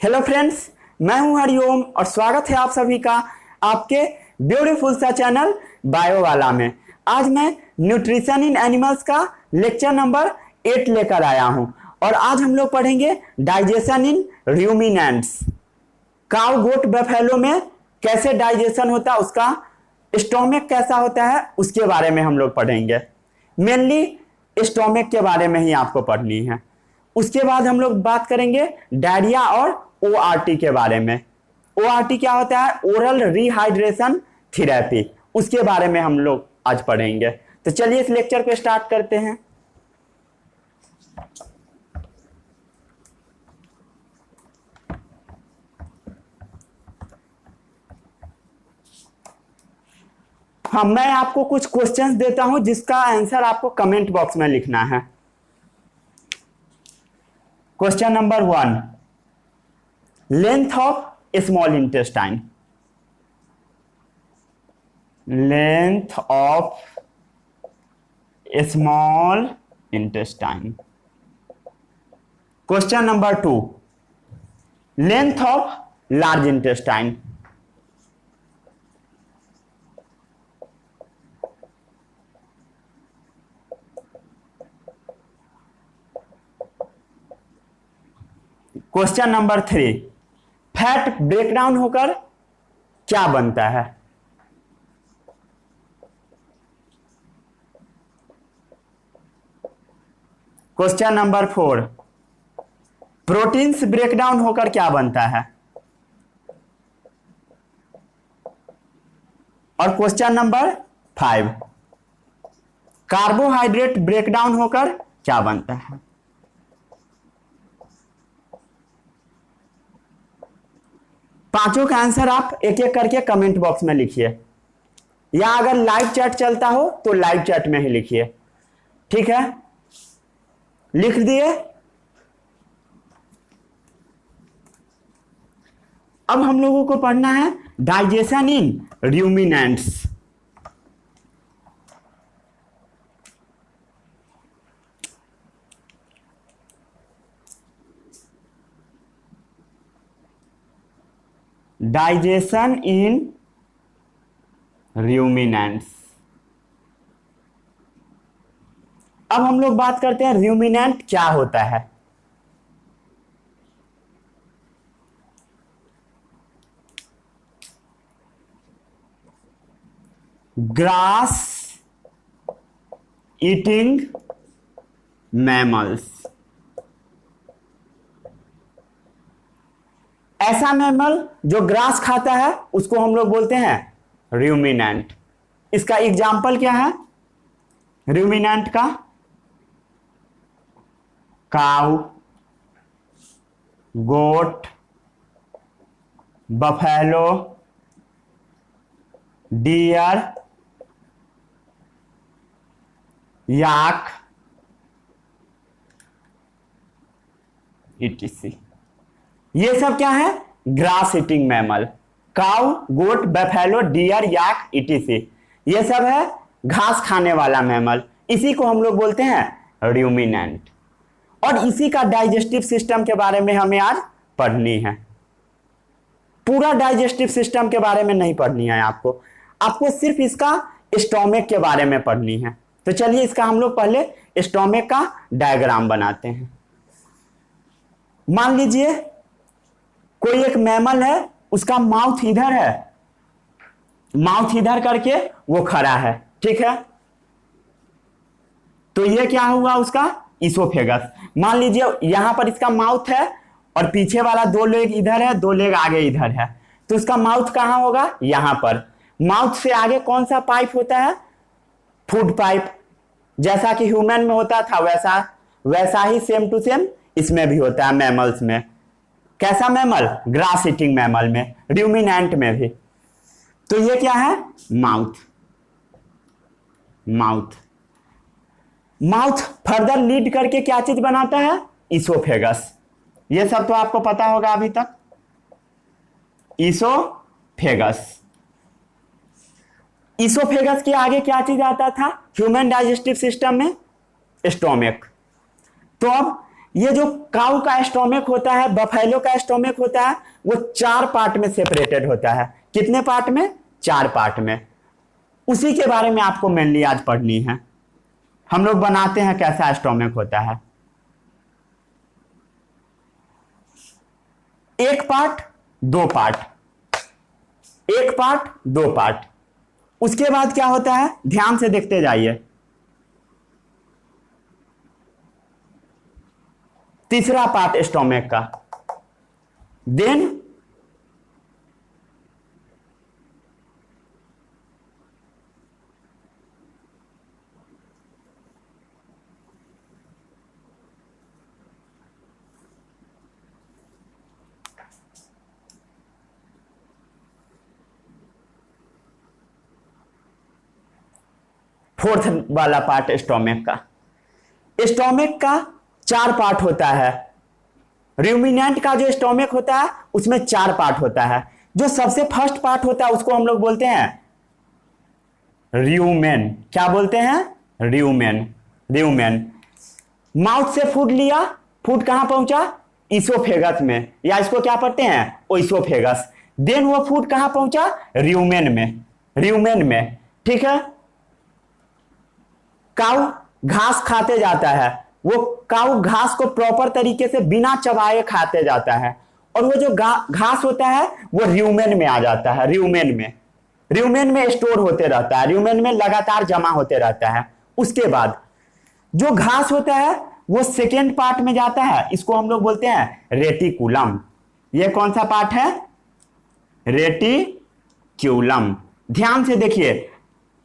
Hello friends, मैं हूं हरिओम और स्वागत है आप सभी का आपके ब्यूटीफुल सा चैनल बायो वाला में। आज मैं न्यूट्रिशन इन एनिमल्स का लेक्चर नंबर 8 लेकर आया हूं और आज हम लोग पढ़ेंगे digestion in ruminants. Cow, goat, buffalo में कैसे डाइजेशन होता है, उसका स्टोमक कैसा होता है, उसके बारे में हम लोग पढ़ेंगे। मेनली स्टोमक के बारे में ही आपको पढ़नी है। उसके बाद हम लोग बात करेंगे डायरिया और ओआरटी के बारे में। ओआरटी क्या होता है? ओरल रिहाइड्रेशन थेरेपी, उसके बारे में हम लोग आज पढ़ेंगे। तो चलिए इस लेक्चर को स्टार्ट करते हैं। हाँ, मैं आपको कुछ क्वेश्चंस देता हूं जिसका आंसर आपको कमेंट बॉक्स में लिखना है। Question number 1, length of small intestine. Length of small intestine. Question number 2, length of large intestine. Question number 3, fat breakdown होकर क्या बनता है? क्वेश्चन नंबर 4, प्रोटीन्स ब्रेकडाउन होकर क्या बनता है? और क्वेश्चन नंबर 5, कार्बोहाइड्रेट ब्रेकडाउन होकर क्या बनता है? पांचों का आंसर आप एक एक करके कमेंट बॉक्स में लिखिए, या अगर लाइव चैट चलता हो तो लाइव चैट में ही लिखिए। ठीक है, लिख दिए। अब हम लोगों को पढ़ना है digestion in ruminants. Digestion in ruminants. अब हम लोग बात करते हैं र्यूमिनेंट क्या होता है। Grass eating mammals. ऐसा मैमल जो ग्रास खाता है उसको हम लोग बोलते हैं र्यूमिनेंट। इसका एग्जाम्पल क्या है र्यूमिनेंट का? Cow, goat, buffalo, deer, yak, etc. ये सब क्या है? Grass eating mammal. Cow, goat, buffalo, deer, yak, etc, ये सब है घास खाने वाला मैमल। इसी को हम लोग बोलते हैं र्यूमिनेंट। और इसी का डाइजेस्टिव सिस्टम के बारे में हमें आज पढ़नी है। पूरा डाइजेस्टिव सिस्टम के बारे में नहीं पढ़नी है आपको, आपको सिर्फ इसका स्टोमक के बारे में पढ़नी है। तो चलिए इसका हम लोग पहले स्टोमक का डायग्राम बनाते हैं। मान लीजिए कोई एक मैमल है, उसका माउथ इधर है, माउथ इधर करके वो खड़ा है। ठीक है, तो ये क्या हुआ? उसका इसोफेगस। मान लीजिए यहां पर इसका माउथ है और पीछे वाला दो लेग इधर है, दो लेग आगे इधर है, तो उसका माउथ कहां होगा? यहां पर। माउथ से आगे कौन सा पाइप होता है? Food pipe. जैसा कि ह्यूमन में होता था वैसा ही सेम टू सेम इसमें भी होता है मैमल्स में। कैसा मैमल? ग्रास ईटिंग मैमल में, र्यूमिनेंट में भी। तो ये क्या है? Mouth. Mouth mouth further lead करके क्या चीज बनाता है? इसोफेगस। ये सब तो आपको पता होगा अभी तक। इसोफेगस। इसोफेगस के आगे क्या चीज आता था ह्यूमन डाइजेस्टिव सिस्टम में? स्टोमक। तो अब ये जो काऊ का स्टोमक होता है, बफेलो का स्टोमक होता है, वो 4 पार्ट में सेपरेटेड होता है। कितने पार्ट में? 4 पार्ट में। उसी के बारे में आपको मेनली आज पढ़नी है। हम लोग बनाते हैं कैसा स्टोमक होता है। एक पार्ट, 2 पार्ट, एक पार्ट, 2 पार्ट। उसके बाद क्या होता है, ध्यान से देखते जाइए। तीसरा पार्ट स्टोमक का, देन फोर्थ वाला पार्ट स्टोमक का। स्टोमक का 4 पार्ट होता है। रूमिनेंट का जो स्टोमक होता है उसमें 4 पार्ट होता है। जो सबसे फर्स्ट पार्ट होता है उसको हम लोग बोलते हैं र्यूमेन। क्या बोलते हैं? र्यूमेन। र्यूमेन। माउथ से फूड लिया, फूड कहां पहुंचा? इसोफेगस में, या इसको क्या पढ़ते हैं? ओइसोफेगस। देन वो फूड कहां पहुंचा? र्यूमेन में। र्यूमेन में, ठीक है। काऊ घास खाते जाता है, वो काऊ घास को प्रॉपर तरीके से बिना चबाए खाते जाता है, और वो जो घास होता है वो र्यूमेन में आ जाता है। र्यूमेन में स्टोर होते रहता है, र्यूमेन में लगातार जमा होते रहता है। उसके बाद जो घास होता है वो सेकेंड पार्ट में जाता है, इसको हम लोग बोलते हैं रेटिकुलम। ये कौन सा पार्ट है? रेटिक्यूलम। ध्यान से देखिए,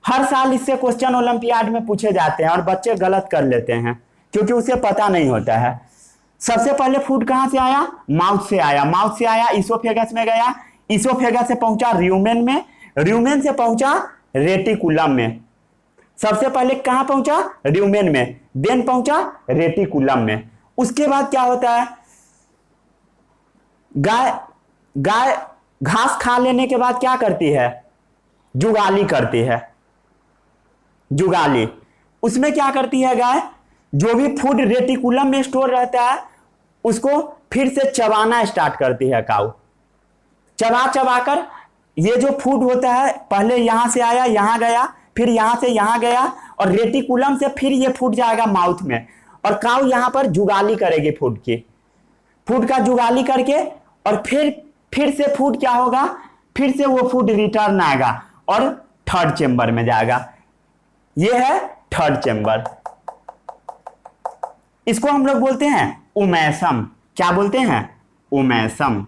हर साल इससे क्वेश्चन ओलंपियाड में पूछे जाते हैं और बच्चे गलत कर लेते हैं क्योंकि उसे पता नहीं होता है। सबसे पहले फूड कहां से आया? माउथ से आया। माउथ से आया, इसोफेगस में गया, इसोफेगस से पहुंचा र्यूमेन में, र्यूमेन से पहुंचा रेटिकुलम में। सबसे पहले कहां पहुंचा? र्यूमेन में, देन पहुंचा रेटिकुलम में। उसके बाद क्या होता है, गाय घास खा लेने के बाद क्या करती है? जुगाली करती है। जुगाली, उसमें क्या करती है गाय? जो भी फूड रेटिकुलम में स्टोर रहता है उसको फिर से चबाना स्टार्ट करती है काऊ। चबा चबा कर ये जो फूड होता है पहले यहां से आया, यहां गया, फिर यहां से यहां गया, और रेटिकुलम से फिर ये फूड जाएगा माउथ में, और काऊ यहां पर जुगाली करेगी फूड की। फूड का जुगाली करके और फिर से फूड क्या होगा? फिर से वो फूड रिटर्न आएगा और थर्ड चेंबर में जाएगा। ये है थर्ड चेंबर। इसको हम लोग बोलते हैं ओमेसम। क्या बोलते हैं? ओमेसम।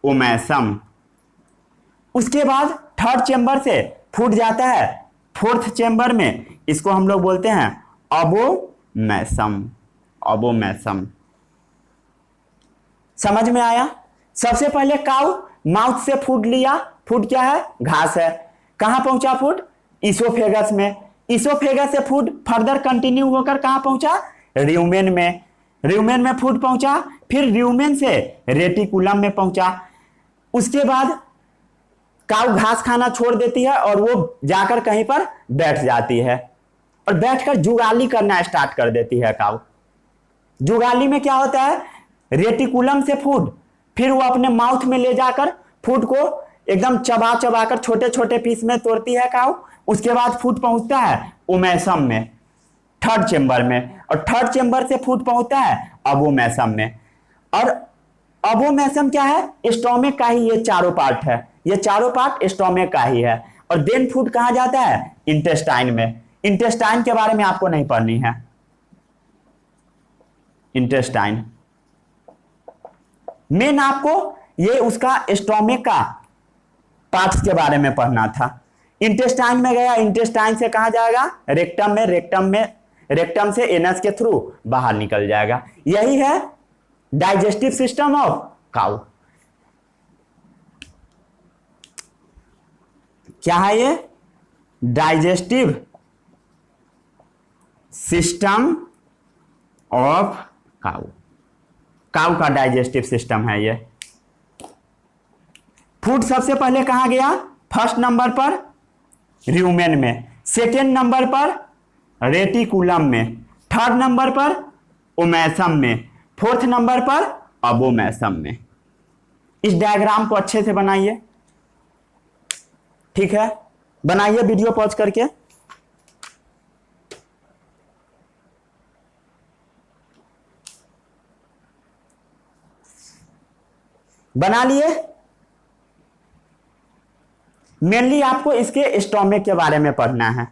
ओमेसम। उसके बाद थर्ड चेंबर से फूड जाता है फोर्थ चेंबर में, इसको हम लोग बोलते हैं अबोमेसम। अबोमेसम। समझ में आया? सबसे पहले काऊ माउथ से फूड लिया, फूड क्या है? घास है। कहां पहुंचा फूड? इसोफेगस में। इसोफेगस से फूड फर्दर कंटिन्यू होकर कहां पहुंचा? र्यूमेन में। र्यूमेन में फूड पहुंचा, फिर र्यूमेन से रेटिकुलम में पहुंचा। उसके बाद काऊ घास खाना छोड़ देती है और वो जाकर कहीं पर बैठ जाती है, और बैठकर जुगाली करना स्टार्ट कर देती है काऊ। जुगाली में क्या होता है? रेटिकुलम से फूड फिर वो अपने माउथ में ले जाकर फूड को एकदम चबा चबा कर छोटे छोटे पीस में तोड़ती है काऊ। उसके बाद फूड पहुंचता है ओमेसम में, थर्ड चेंबर में, और थर्ड चेंबर से फूड पहुंचता है अबोमेसम में। और अबोमेसम क्या है? स्टोमक का ही ये चारों पार्ट है। ये चारों पार्ट स्टोमक का ही है। और देन फूड कहां जाता है? इंटेस्टाइन में। इंटेस्टाइन के बारे में आपको नहीं पढ़नी है। इंटेस्टाइन मेन आपको ये उसका स्टोमक का पार्ट्स के बारे में पढ़ना था। इंटेस्टाइन में गया, इंटेस्टाइन से कहां जाएगा? रेक्टम में। रेक्टम से एनस के थ्रू बाहर निकल जाएगा। यही है डाइजेस्टिव सिस्टम ऑफ काऊ। क्या है ये? डाइजेस्टिव सिस्टम ऑफ काऊ। काऊ का डाइजेस्टिव सिस्टम है ये। फूड सबसे पहले कहां गया? फर्स्ट नंबर पर र्यूमेन में, सेकेंड नंबर पर रेटिकुलम में, थर्ड नंबर पर ओमेसम में, फोर्थ नंबर पर अबोमेसम में। इस डायग्राम को अच्छे से बनाइए, ठीक है, बनाइए वीडियो पॉज करके। बना लिए। मेनली आपको इसके स्टोमक के बारे में पढ़ना है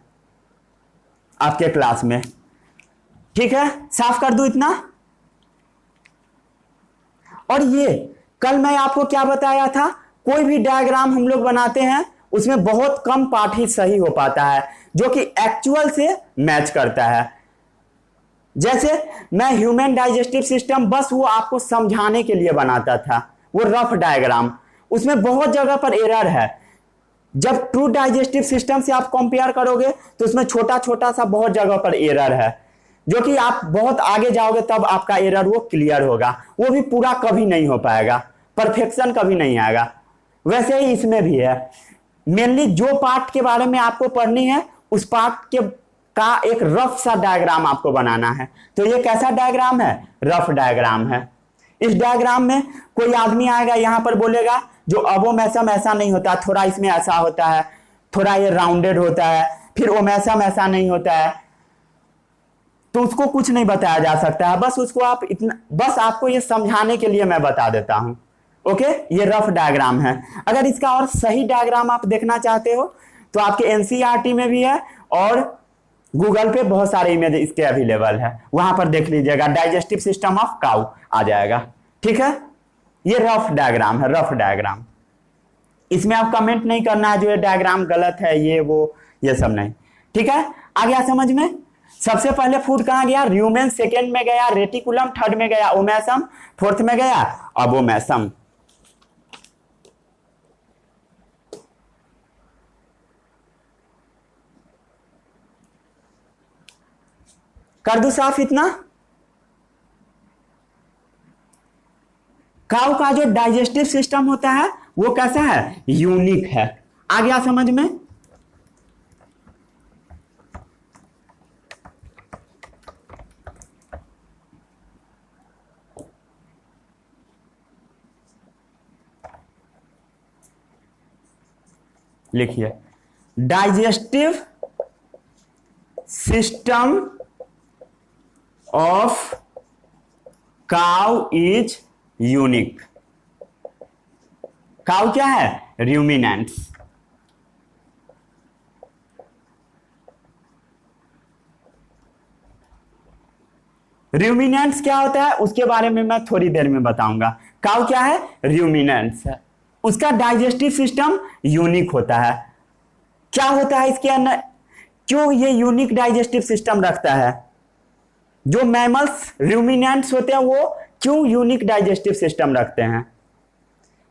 आपके क्लास में, ठीक है। साफ कर दूं इतना। और ये कल मैं आपको क्या बताया था, कोई भी डायग्राम हम लोग बनाते हैं उसमें बहुत कम पार्ट ही सही हो पाता है जो कि एक्चुअल से मैच करता है। जैसे मैं ह्यूमन डाइजेस्टिव सिस्टम बस वो आपको समझाने के लिए बनाता था, वो रफ डायग्राम, उसमें बहुत जगह पर एरर है। जब ट्रू डाइजेस्टिव सिस्टम से आप कंपेयर करोगे तो उसमें छोटा छोटा सा बहुत जगह पर एरर है, जो कि आप बहुत आगे जाओगे तब आपका एरर वो क्लियर होगा। वो भी पूरा कभी नहीं हो पाएगा, परफेक्शन कभी नहीं आएगा। वैसे ही इसमें भी है। मेनली जो पार्ट के बारे में आपको पढ़नी है उस पार्ट के का एक रफ सा डायग्राम आपको बनाना है। तो ये कैसा डायग्राम है, रफ डायग्राम है। इस डायग्राम में कोई आदमी आएगा यहां पर बोलेगा जो अबोमेसम ऐसा नहीं होता, थोड़ा इसमें ऐसा होता है, थोड़ा ये राउंडेड होता है, फिर ओमेसम ऐसा नहीं होता है, तो उसको कुछ नहीं बताया जा सकता है। बस उसको आप इतना, बस आपको ये समझाने के लिए मैं बता देता हूं। ओके, ये रफ डायग्राम है। अगर इसका और सही डायग्राम आप देखना चाहते हो तो आपके एनसीईआरटी में भी है और गूगल पे बहुत सारे इमेज इसके अवेलेबल है, वहां पर देख लीजिएगा, डाइजेस्टिव सिस्टम ऑफ काउ आ जाएगा, ठीक है। ये रफ डायग्राम है, रफ डायग्राम। इसमें आप कमेंट नहीं करना है जो ये डायग्राम गलत है, ये वो ये सब नहीं, ठीक है। आ गया समझ में। सबसे पहले फूड कहां गया, र्यूमेन, सेकेंड में गया रेटिकुलम, थर्ड में गया ओमेसम, फोर्थ में गया अबोमेसम। कर दू साफ इतना। काऊ का जो डाइजेस्टिव सिस्टम होता है वो कैसा है, यूनिक है। आ गया समझ में। लिखिए, digestive system of cow is unique. Cow क्या है, र्यूमिनेंट्स। र्यूमिनेंट्स क्या होता है उसके बारे में मैं थोड़ी देर में बताऊंगा। काउ क्या है, र्यूमिनेंट्स है। उसका डाइजेस्टिव सिस्टम यूनिक होता है। क्या होता है इसके अंदर, क्यों ये यूनिक डाइजेस्टिव सिस्टम रखता है। जो मैमल्स र्यूमिनेंट्स होते हैं वो क्यों यूनिक डाइजेस्टिव सिस्टम रखते हैं,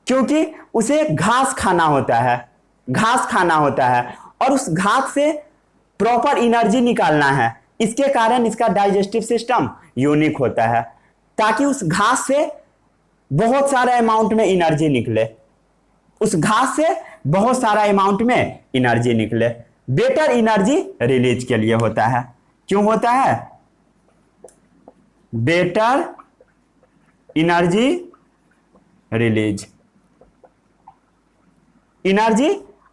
क्योंकि उसे घास खाना होता है, घास खाना होता है और उस घास से प्रॉपर एनर्जी निकालना है। इसके कारण इसका डाइजेस्टिव सिस्टम यूनिक होता है, ताकि उस घास से बहुत सारा अमाउंट में एनर्जी निकले, उस घास से बहुत सारा अमाउंट में एनर्जी निकले। बेटर एनर्जी रिलीज के लिए होता है। क्यों होता है, बेटर एनर्जी रिलीज, एनर्जी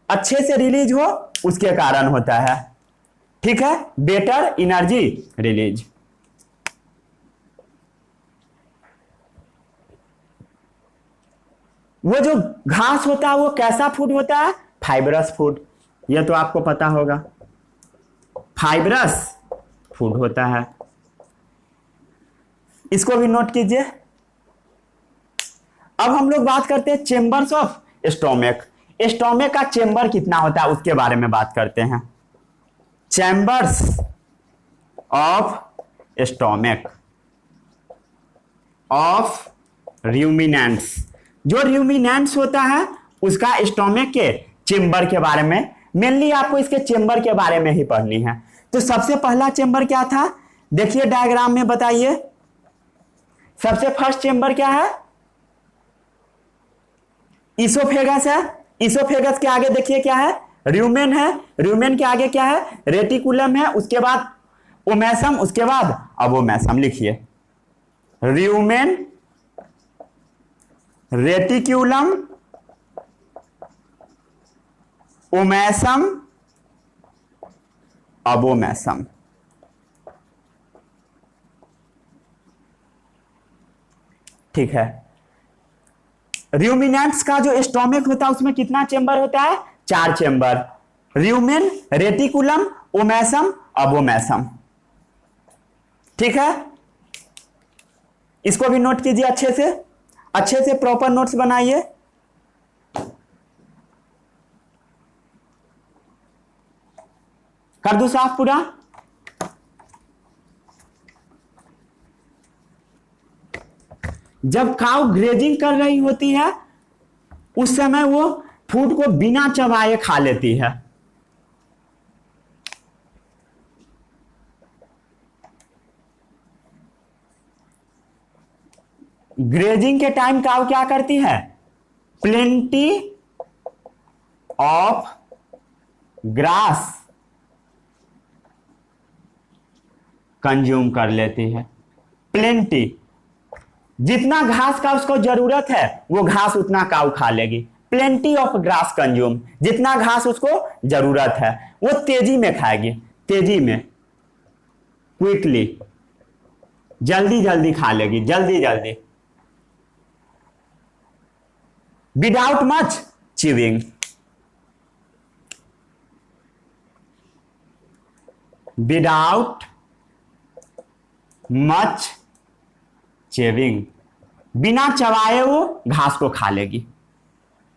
अच्छे से रिलीज हो उसके कारण होता है, ठीक है, बेटर एनर्जी रिलीज। वो जो घास होता है वो कैसा फूड होता है, फाइबरस फूड। यह तो आपको पता होगा, फाइबरस फूड होता है। इसको भी नोट कीजिए। अब हम लोग बात करते हैं चेंबर्स ऑफ स्टोमक। स्टोमक का चेंबर कितना होता है उसके बारे में बात करते हैं। Chambers of stomach of ruminants. जो र्यूमिनेंट्स होता है उसका स्टोमक के चेंबर के बारे में, मेनली आपको इसके चेंबर के बारे में ही पढ़नी है। तो सबसे पहला चेंबर क्या था, देखिए डायग्राम में बताइए। सबसे फर्स्ट चेंबर क्या है, इसोफेगस है। इसोफेगस के आगे देखिए क्या है, र्यूमेन है। र्यूमेन के आगे क्या है, रेटिकुलम है। उसके बाद ओमेसम, उसके बाद अबोमेसम। लिखिए र्यूमेन, रेटिक्यूलम, ओमेसम, अबोमेसम। ठीक है। र्यूमिनेंट्स का जो स्टोमक होता है उसमें कितना चेंबर होता है? 4 chamber. Rumen, reticulum, omasum, abomasum. ठीक है, इसको भी नोट कीजिए अच्छे से प्रॉपर नोट्स बनाइए। कर दूं साफ पूरा? जब काऊ ग्रेजिंग कर रही होती है उस समय वो फूड को बिना चबाए खा लेती है। ग्रेजिंग के टाइम काऊ क्या करती है? प्लेंटी ऑफ ग्रास कंज्यूम कर लेती है। प्लेंटी, जितना घास का उसको जरूरत है वो घास उतना काऊ खा लेगी। प्लेंटी ऑफ ग्रास कंज्यूम, जितना घास उसको जरूरत है वो तेजी में खाएगी, तेजी में, क्विकली, जल्दी जल्दी खा लेगी, जल्दी जल्दी, without much chewing. Without much chewing, बिना चबाए वो घास को खा लेगी,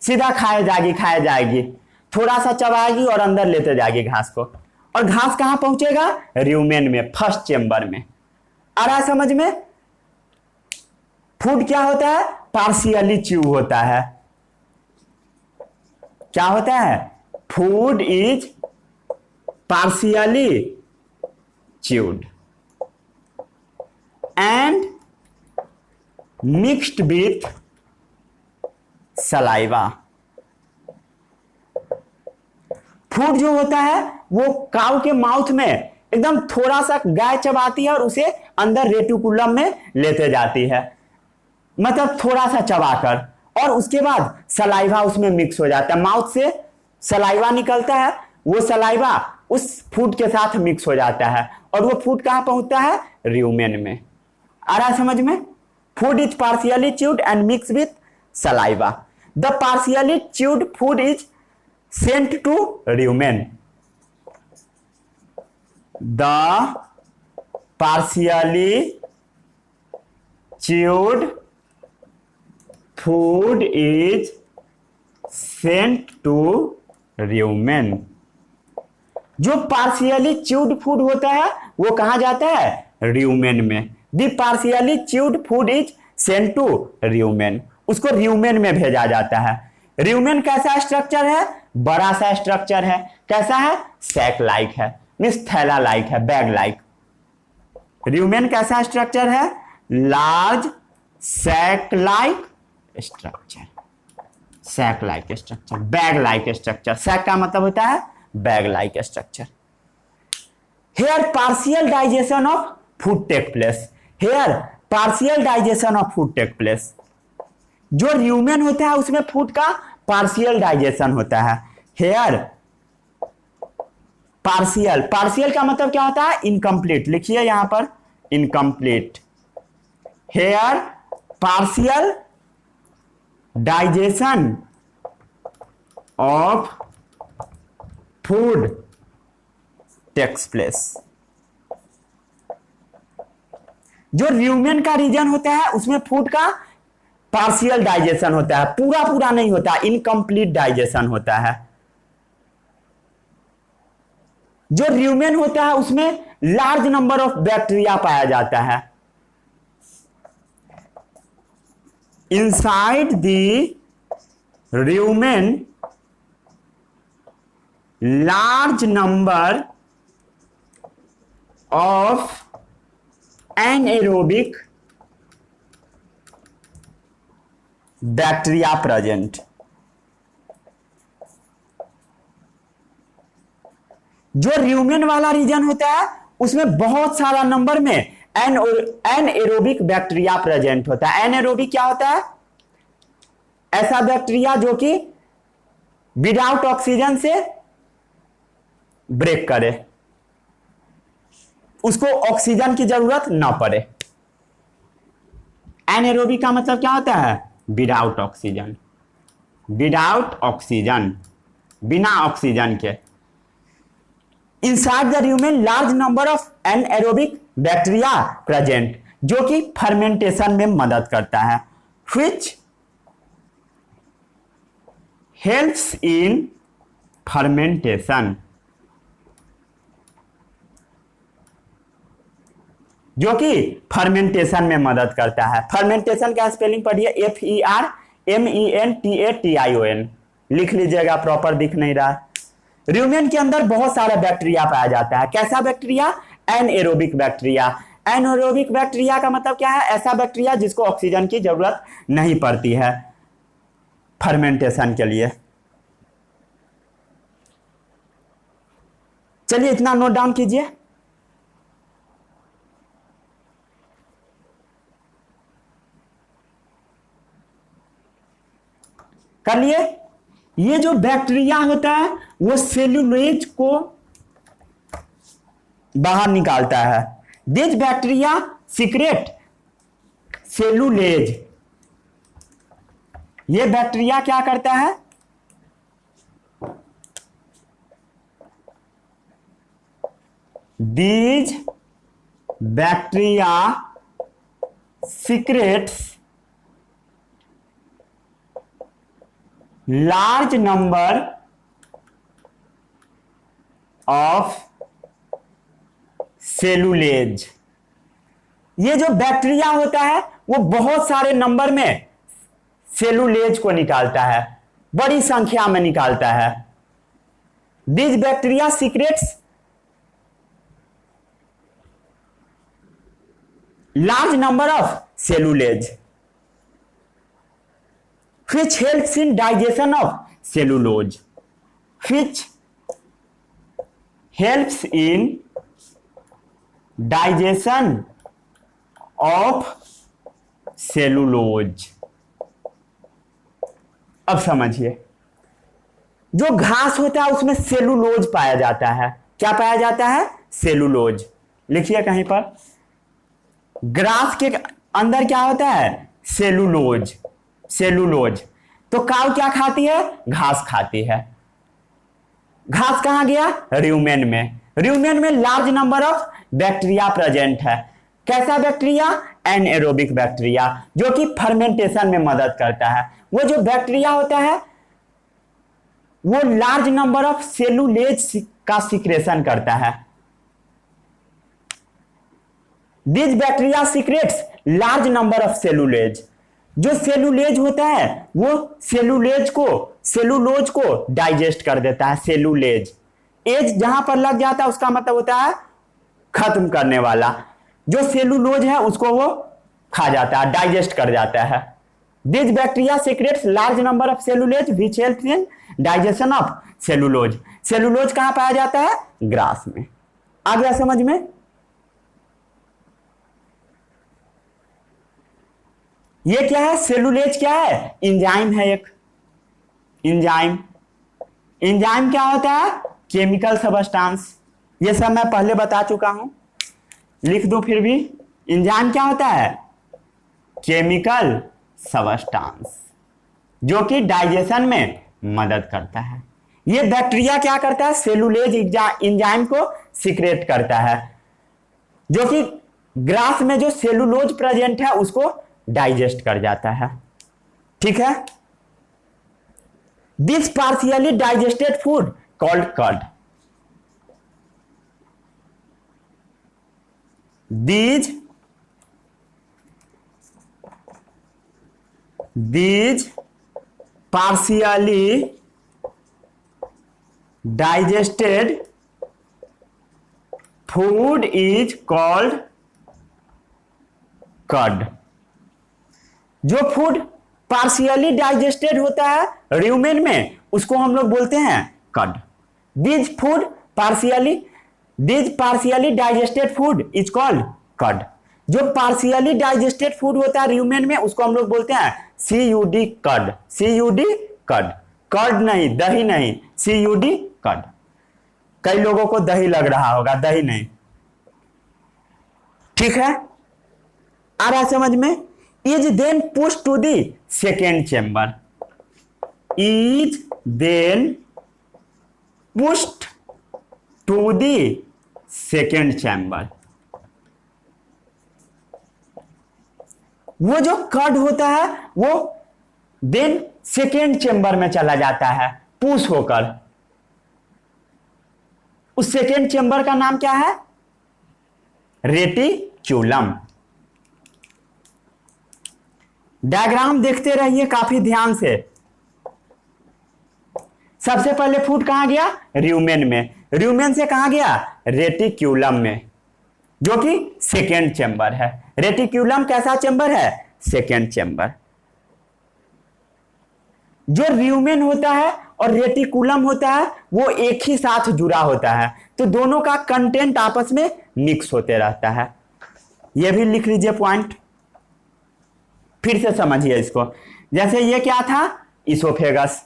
सीधा खाए जाएगी, थोड़ा सा चबाएगी और अंदर लेते जाएगी घास को। और घास कहां पहुंचेगा? र्यूमेन में, फर्स्ट चेंबर में। आ रहा है समझ में? फूड क्या होता है? पार्शियली च्यू होता है। क्या होता है? Food is partially chewed and mixed with saliva. Food जो होता है वो काऊ के माउथ में एकदम थोड़ा सा गाय चबाती है और उसे अंदर रेटिकुलम में लेते जाती है, मतलब थोड़ा सा चबाकर, और उसके बाद सलाइवा उसमें मिक्स हो जाता है। माउथ से सलाइवा निकलता है, वो सलाइवा उस फूड के साथ मिक्स हो जाता है और वो फूड कहां पहुंचता है? र्यूमेन में। आ रहा है समझ में? Food is partially chewed and mix with saliva. The partially chewed food is sent to rumen. The partially chewed food is sent to rumen. जो पार्शियली च्यूड फूड होता है वो कहां जाता है? र्यूमेन में। The partially chewed food is sent to rumen, उसको rumen में भेजा जाता है। र्यूमेन कैसा स्ट्रक्चर है? बड़ा सा स्ट्रक्चर है। कैसा है? सैक लाइक है, मीन्स थैला लाइक है, बैग लाइक। र्यूमेन कैसा स्ट्रक्चर है? Large sac like structure, sac like structure, bag like structure. Sac का मतलब होता है bag like structure. Here partial digestion of food take place. Here partial digestion of food take place. जो rumen होता है उसमें फूड का पार्शियल डाइजेशन होता है। हेयर पार्शियल, पार्शियल का मतलब क्या होता है? इनकम्प्लीट। लिखिए यहां पर, incomplete. Here partial digestion of food takes place. जो र्यूमेन का रीजन होता है उसमें फूड का पार्शियल डाइजेशन होता है, पूरा पूरा नहीं होता, इनकम्प्लीट डाइजेशन होता है। जो र्यूमेन होता है उसमें लार्ज नंबर ऑफ बैक्टीरिया पाया जाता है। Inside the rumen large number of anaerobic bacteria present. जो र्यूमेन वाला रीजन होता है उसमें बहुत सारा नंबर में एनएरोबिक बैक्टीरिया प्रेजेंट होता है। एनएरोबिक क्या होता है? ऐसा बैक्टीरिया जो कि विदाउट ऑक्सीजन से ब्रेक करे, उसको ऑक्सीजन की जरूरत ना पड़े। एनएरोबिक का मतलब क्या होता है? विदाउट ऑक्सीजन, विदाउट ऑक्सीजन, बिना ऑक्सीजन के। Inside the human large number of anaerobic bacteria present, जो कि फर्मेंटेशन में मदद करता है। व्हिच हेल्प्स इन फर्मेंटेशन, जो कि फर्मेंटेशन में मदद करता है। फर्मेंटेशन का स्पेलिंग पढ़िए, FERMENTATION, लिख लीजिएगा, प्रॉपर दिख नहीं रहा। र्यूमेन के अंदर बहुत सारा बैक्टीरिया पाया जाता है। कैसा bacteria? Anaerobic bacteria. Anaerobic bacteria का मतलब क्या है? ऐसा बैक्टीरिया जिसको ऑक्सीजन की जरूरत नहीं पड़ती है फर्मेंटेशन के लिए। चलिए इतना नोट डाउन कीजिए। कर लिए? ये जो बैक्टीरिया होता है वो सेलुलोज को बाहर निकालता है। This bacteria secret cellulose. ये बैक्टीरिया क्या करता है? These bacteria secretes large number of cellulose। ये जो बैक्टीरिया होता है वो बहुत सारे नंबर में सेलुलोज को निकालता है, बड़ी संख्या में निकालता है। This bacteria secrets large number of cellulose which helps in digestion of cellulose, which helps in digestion of cellulose। अब समझिए, जो घास होता है उसमें सेलुलोज पाया जाता है। क्या पाया जाता है? सेलुलोज। लिखिए कहीं पर, ग्रास के अंदर क्या होता है? सेलुलोज। सेलुलोज। तो काऊ क्या खाती है? घास खाती है। घास कहां गया? र्यूमेन में। र्यूमेन में large number of bacteria present है। कैसा बैक्टीरिया? एनएरोबिक बैक्टीरिया, जो कि फर्मेंटेशन में मदद करता है। वो जो बैक्टीरिया होता है वो लार्ज नंबर ऑफ सेलुलोज का सिक्रेशन करता है। This bacteria secrets large number of cellulose. जो सेलुलोज होता है वो सेलुलोज को डाइजेस्ट कर देता है। सेलुलोज, एज जहां पर लग जाता है उसका मतलब होता है खत्म करने वाला। जो सेलुलोज है उसको वो खा जाता है, डाइजेस्ट कर जाता है। This bacteria secrets large number of cellulose which helps in digestion of cellulose. Cellulose कहां पाया जाता है? ग्रास में। आ गया समझ में? ये क्या है? सेलुलोज क्या है? एंजाइम है एक। एंजाइम। एंजाइम क्या होता है? Chemical substance. ये सब मैं पहले बता चुका हूं, लिख दो फिर भी। एंजाइम क्या होता है? केमिकल सबस्टांस, जो कि डाइजेशन में मदद करता है। ये बैक्टीरिया क्या करता है? सेलुलोज एंजाइम को सीक्रेट करता है, जो कि ग्रास में जो सेलुलोज प्रेजेंट है उसको डाइजेस्ट कर जाता है। ठीक है? This partially digested food called curd. these partially digested food is called curd। जो फूड पार्शियली डाइजेस्टेड होता है र्यूमेन में उसको हम लोग बोलते हैं curd. This partially digested food is called curd. जो पार्शियली डाइजेस्टेड फूड होता है रूमेन में उसको हम लोग बोलते हैं CUD cud, CUD cud, cud नहीं, दही नहीं, CUD कर्ड। कई लोगों को दही लग रहा होगा, दही नहीं, ठीक है, आ रहा समझ में। Is then push to the second chamber, is then pushed to the second chamber. वो जो कर्ड होता है वो देन सेकेंड चेंबर में चला जाता है पुश होकर। उस सेकेंड चेंबर का नाम क्या है? रेटिक्यूलम। डायग्राम देखते रहिए काफी ध्यान से। सबसे पहले फूड कहां गया? र्यूमेन में, र्यूमेन से कहां गया? रेटिक्यूलम में, जो कि सेकेंड चेंबर है। रेटिक्यूलम कैसा चेंबर है? Second chamber. जो र्यूमेन होता है और रेटिकुलम होता है वो एक ही साथ जुड़ा होता है, तो दोनों का कंटेंट आपस में मिक्स होते रहता है। यह भी लिख लीजिए पॉइंट, फिर से समझिए इसको। जैसे ये क्या था? इसोफेगस।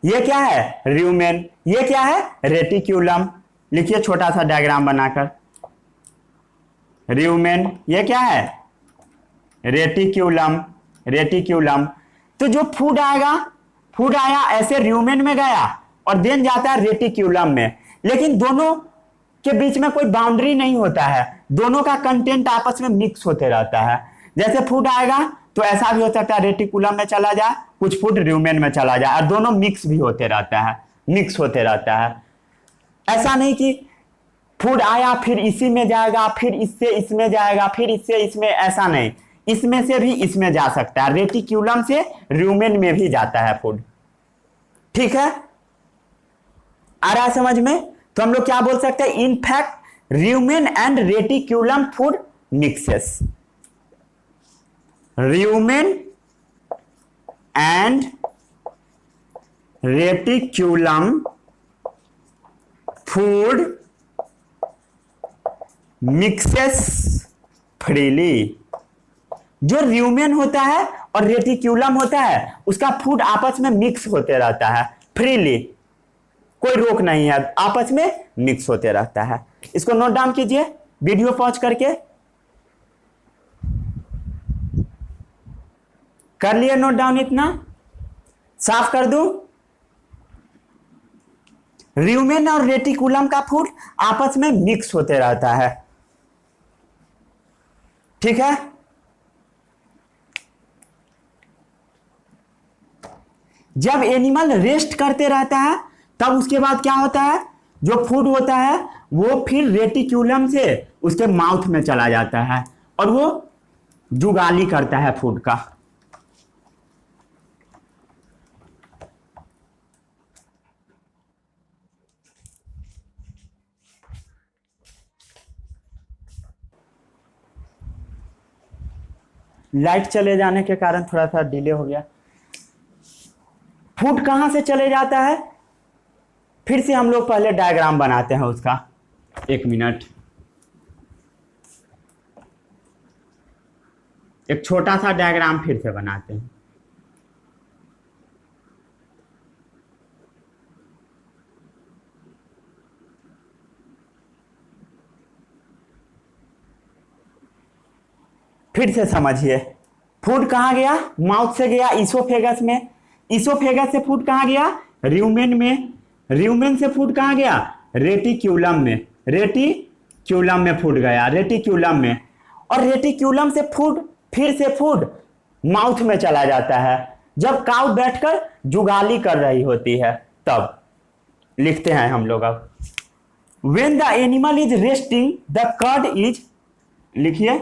ये क्या है? र्यूमेन। ये क्या है? रेटिक्यूलम। लिखिए छोटा सा डायग्राम बनाकर। र्यूमेन, ये क्या है? Reticulum, reticulum. तो जो फूड आएगा, फूड आया ऐसे र्यूमेन में गया और देन जाता है रेटिक्यूलम में, लेकिन दोनों के बीच में कोई बाउंड्री नहीं होता है, दोनों का कंटेंट आपस में मिक्स होते रहता है। जैसे फूड आएगा तो ऐसा भी हो सकता है रेटिकुलम में चला जाए, कुछ फूड र्यूमेन में चला जाए, और दोनों मिक्स भी होते रहता है, मिक्स होते रहता है। ऐसा नहीं कि फूड आया फिर इसी में जाएगा, फिर इससे इसमें जाएगा, फिर इससे इसमें, ऐसा नहीं। इसमें से भी इसमें जा सकता है, रेटिक्यूलम से र्यूमेन में भी जाता है फूड, ठीक है, आ रहा है समझ में। तो हम लोग क्या बोल सकते हैं? In fact rumen and reticulum food mixes, rumen and reticulum food mixes freely. जो र्यूमेन होता है और रेटिक्यूलम होता है उसका फूड आपस में मिक्स होते रहता है फ्रीली, कोई रोक नहीं है, आपस में मिक्स होते रहता है। इसको नोट डाउन कीजिए वीडियो पॉज करके। कर लिए नोट डाउन? इतना साफ कर दूं? र्यूमेन और रेटिकुलम का फूड आपस में मिक्स होते रहता है, ठीक है। जब एनिमल रेस्ट करते रहता है तब उसके बाद क्या होता है? जो फूड होता है वो फिर रेटिक्यूलम से उसके माउथ में चला जाता है और वो जुगाली करता है फूड का। लाइट चले जाने के कारण थोड़ा सा डिले हो गया। फूड कहां से चले जाता है? फिर से हम लोग पहले डायग्राम बनाते हैं उसका, एक मिनट। एक छोटा सा डायग्राम फिर से बनाते हैं। फिर से समझिए, फूड कहां गया? माउथ से गया इसोफेगस में, इसोफेगस से फूड कहां गया? र्यूमेन में, र्यूमेन से फूड कहां गया? रेटिक्यूलम में, रेटिक्यूलम में फूड गया, रेटिक्यूलम में, और रेटिक्यूलम से फूड फिर से फूड माउथ में चला जाता है जब काऊ बैठकर जुगाली कर रही होती है तब। लिखते हैं हम लोग अब, when the animal is resting the cud is, लिखिए,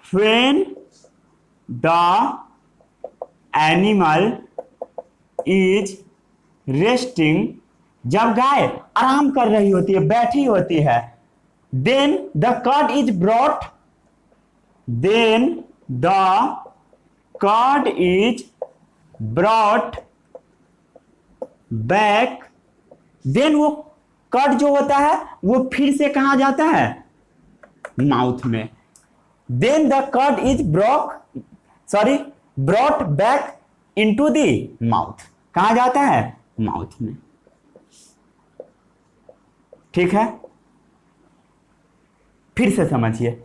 when the animal is resting, जब गाय आराम कर रही होती है, बैठी होती है, then the cud is brought, then the cud is brought back, then वो कर्ड जो होता है वो फिर से कहां जाता है? माउथ में। Then the cud is brought back into the mouth. कहां जाता है? माउथ में। ठीक है, फिर से समझिए।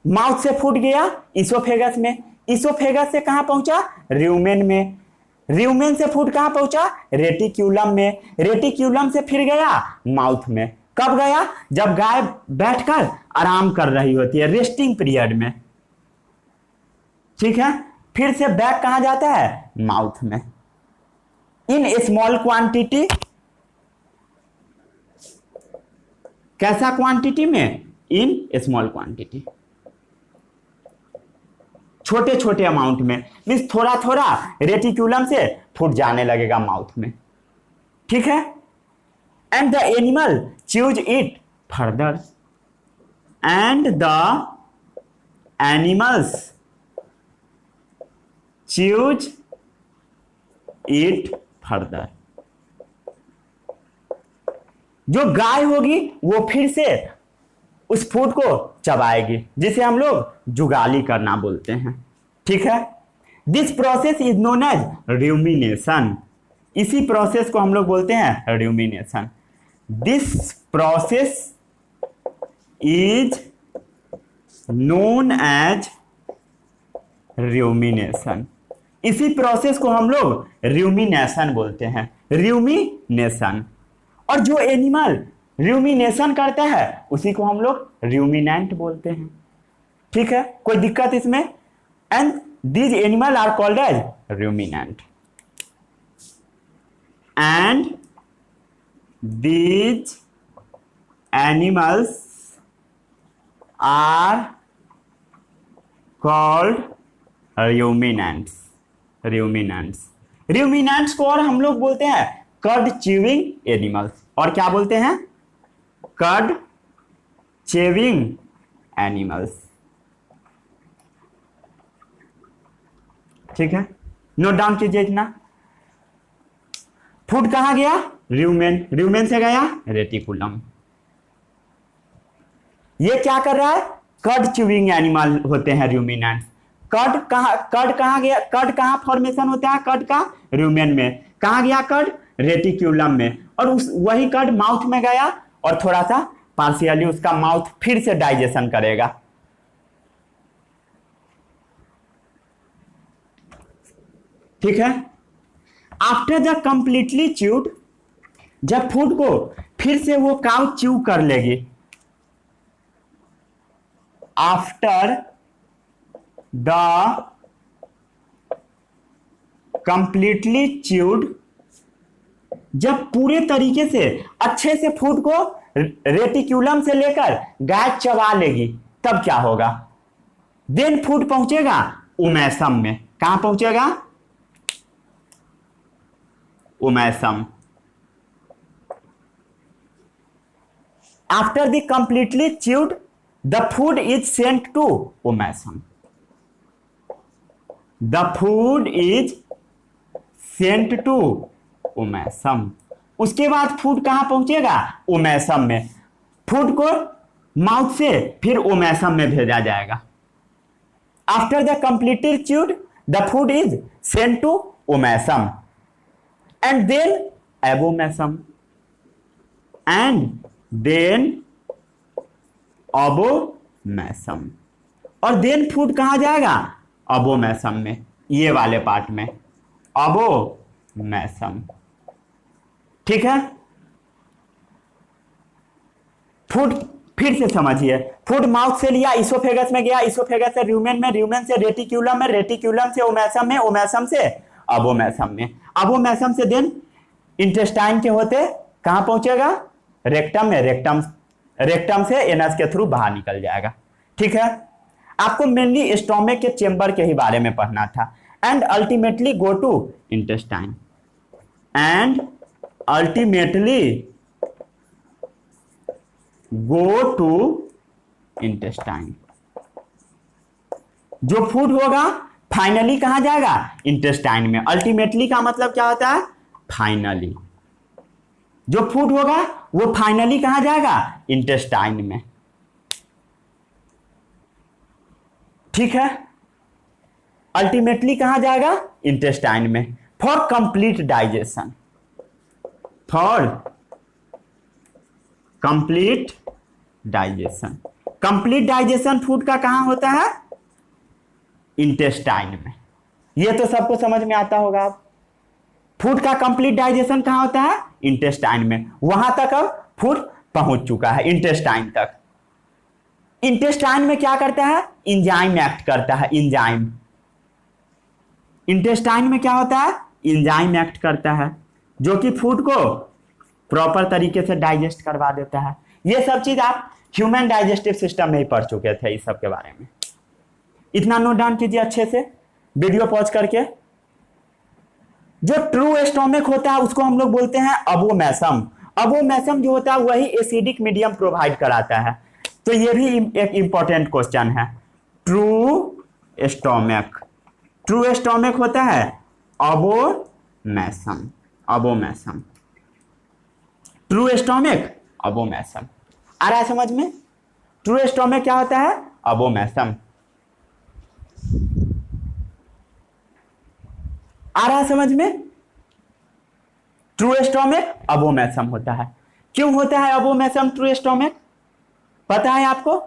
माउथ से फूड गया इसोफेगस में, इसोफेगस से कहां पहुंचा? र्यूमेन में, र्यूमेन से फूड कहां पहुंचा? रेटिक्यूलम में, रेटिक्यूलम से फिर गया माउथ में। कब गया? जब गाय बैठकर आराम कर रही होती है, रेस्टिंग पीरियड में। ठीक है, फिर से बैक कहां जाता है? माउथ में। इन स्मॉल क्वांटिटी, कैसा क्वांटिटी में? इन स्मॉल क्वांटिटी, छोटे छोटे अमाउंट में, मीन्स थोड़ा थोड़ा रेटिक्यूलम से फूड जाने लगेगा माउथ में। ठीक है, and the animal choose it further, and the animals choose it further. जो गाय होगी वो फिर से उस फूड को चबाएगी, जिसे हम लोग जुगाली करना बोलते हैं। ठीक है, this process is known as rumination. इसी प्रोसेस को हम लोग बोलते हैं rumination. This process is known as rumination. इसी प्रोसेस को हम लोग र्यूमिनेशन बोलते हैं, र्यूमिनेशन। और जो एनिमल र्यूमिनेशन करता है उसी को हम लोग र्यूमिनेंट बोलते हैं। ठीक है, कोई दिक्कत इसमें? And these animal are called as ruminant, and these animals are called ruminants. Ruminants, ruminants को और हम लोग बोलते हैं कर्ड च्यूइंग एनिमल्स। और क्या बोलते हैं? Cud chewing animals. ठीक है, नोट डाउन कीजिए इतना। फूड कहां गया? र्यूमेन, र्यूमेन से गया रेटिकुलम। ये क्या कर रहा है? कर्ड च्यूइंग एनिमल होते हैं र्यूमिनेंट्स। कर्ड कहां गया? कर्ड कहां फॉर्मेशन होता है कर्ड का? र्यूमेन में। कहां गया कर्ड? रेटिक्यूलम में। और वही कर्ड माउथ में गया और थोड़ा सा पार्शियली उसका माउथ फिर से डाइजेशन करेगा। ठीक है, आफ्टर द कंप्लीटली च्यूड, जब फूड को फिर से वो काउ च्यू कर लेगी, आफ्टर द कंप्लीटली च्यूड, जब पूरे तरीके से अच्छे से फूड को रेटिक्यूलम से लेकर गाय चबा लेगी, तब क्या होगा? देन फूड पहुंचेगा ओमेसम में। कहां पहुंचेगा? Omasum. After the completely chewed the food is sent to omasum. The food is sent to omasum. उसके बाद फूड कहां पहुंचेगा? ओमेसम में। फूड को माउथ से फिर ओमेसम में भेजा जाएगा। After the completed chewed the food is sent to omasum and then abomasum, and then abomasum. और देन फूड कहां जाएगा? अबोमेसम में, ये वाले पार्ट में, अबोमेसम। ठीक है, फूड फिर से समझिए। फूड माउथ से लिया, इसोफेगस में गया, इसोफेगस से र्यूमेन में, र्यूमेन से रेटिक्यूलम में, रेटिक्यूलम से ओमेसम में, ओमेसम से अबोमेसम में, अबोमेसम से देन इंटेस्टाइन के होते कहां पहुंचेगा? रेक्टम में, रेक्टम से एनस के थ्रू बाहर निकल जाएगा। ठीक है, आपको मेनली स्टोमक के चेंबर के ही बारे में पढ़ना था। And ultimately go to intestine, and ultimately go to intestine. जो फूड होगा फाइनली कहां जाएगा? इंटेस्टाइन में। अल्टीमेटली का मतलब क्या होता है? फाइनली। जो फूड होगा वो फाइनली कहां जाएगा? इंटेस्टाइन में। ठीक है, अल्टीमेटली कहां जाएगा? इंटेस्टाइन में, for complete digestion, for complete digestion. Complete digestion food का कहां होता है? इंटेस्टाइन में। ये तो सबको समझ में आता होगा। फूड का कंप्लीट डाइजेशन कहां होता है? इंटेस्टाइन में। वहां तक अब फूड पहुंच चुका है, इंटेस्टाइन तक। इंटेस्टाइन में क्या करता है? इंजाइम एक्ट करता है, इंजाइम। इंटेस्टाइन में क्या होता है? इंजाइम एक्ट करता है, जो कि फूड को प्रॉपर तरीके से डाइजेस्ट करवा देता है। ये सब चीज आप ह्यूमन डाइजेस्टिव सिस्टम में ही पढ़ चुके थे, इस सब के बारे में। इतना नोट डाउन कीजिए अच्छे से, वीडियो पॉज करके। जो ट्रू स्टोमिक होता है उसको हम लोग बोलते हैं अबोमेसम। अबोमेसम जो होता है वही एसिडिक मीडियम प्रोवाइड कराता है। तो ये भी एक इंपॉर्टेंट क्वेश्चन है। ट्रू स्टोमिक, ट्रू स्टोमिक होता है अबोमेसम, अबोमेसम। True stomach, अबोमेसम। आ रहा है समझ में? ट्रू स्टोमिक क्या होता है? अबोमेसम। आ रहा है समझ में? ट्रू स्टोमिक अबोमेसम होता है। क्यों होता है अबोमेसम ट्रू स्टोमिक? पता है आपको?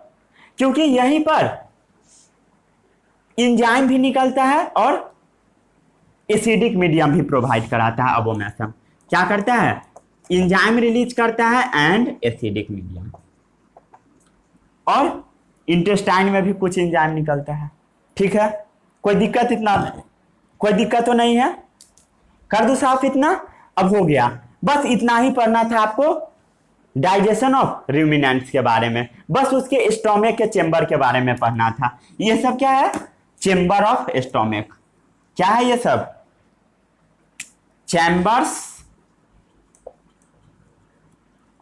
क्योंकि यहीं पर इंजाइम भी निकलता है और एसिडिक मीडियम भी प्रोवाइड कराता है। अबोमेसम क्या करता है? इंजाइम रिलीज करता है एंड एसिडिक मीडियम। और इंटेस्टाइन में भी कुछ इंजाइम निकलता है। ठीक है, कोई दिक्कत? इतना कोई दिक्कत तो नहीं है? कर दूं साफ इतना? अब हो गया। बस इतना ही पढ़ना था आपको डाइजेशन ऑफ रूमिनेंट्स के बारे में। बस उसके स्टोमिक के चेंबर के बारे में पढ़ना था। ये सब क्या है? Chamber of stomach. क्या है ये सब? Chambers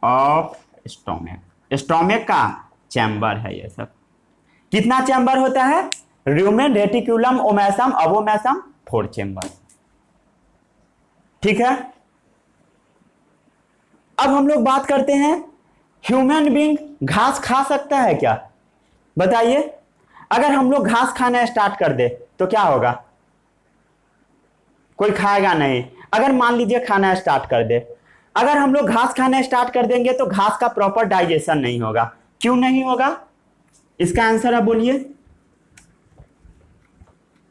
of stomach. स्टोमिक का चैम्बर है ये सब। कितना चैम्बर होता है? Rumen, reticulum, omasum, abomasum, 4 chamber. ठीक है, अब हम लोग बात करते हैं ह्यूमन बीइंग घास खा सकता है क्या? बताइए। अगर हम लोग घास खाना स्टार्ट कर दे तो क्या होगा? कोई खाएगा नहीं। अगर मान लीजिए खाना स्टार्ट कर दे, अगर हम लोग घास खाना स्टार्ट कर देंगे तो घास का प्रॉपर डाइजेशन नहीं होगा। क्यों नहीं होगा? इसका आंसर आप बोलिए।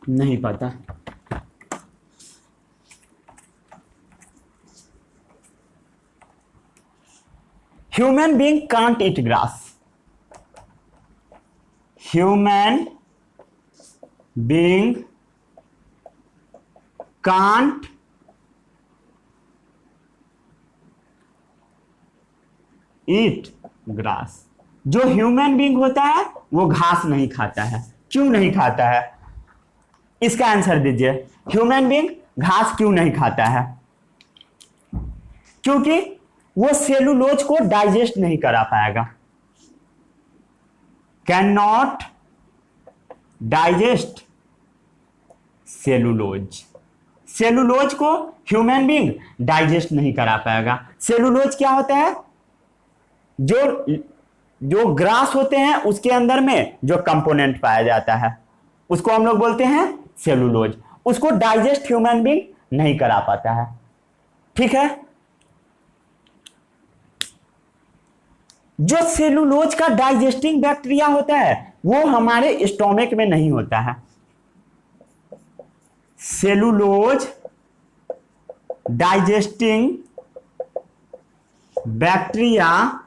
नहीं पता। Human being can't eat grass. Human being can't eat grass. जो ह्यूमन बीइंग होता है वो घास नहीं खाता है। क्यों नहीं खाता है? इसका आंसर दीजिए। ह्यूमन बीइंग घास क्यों नहीं खाता है? क्योंकि वो सेलुलोज को डाइजेस्ट नहीं करा पाएगा। Can not digest cellulose. Cellulose को ह्यूमन बीइंग डाइजेस्ट नहीं करा पाएगा। सेलुलोज क्या होता है? जो ग्रास होते हैं उसके अंदर में जो कंपोनेंट पाया जाता है उसको हम लोग बोलते हैं सेलुलोज। उसको डाइजेस्ट ह्यूमन बीइंग नहीं करा पाता है। ठीक है, जो सेलुलोज का डाइजेस्टिंग बैक्टीरिया होता है वो हमारे स्टोमिक में नहीं होता है। Cellulose digesting bacteria,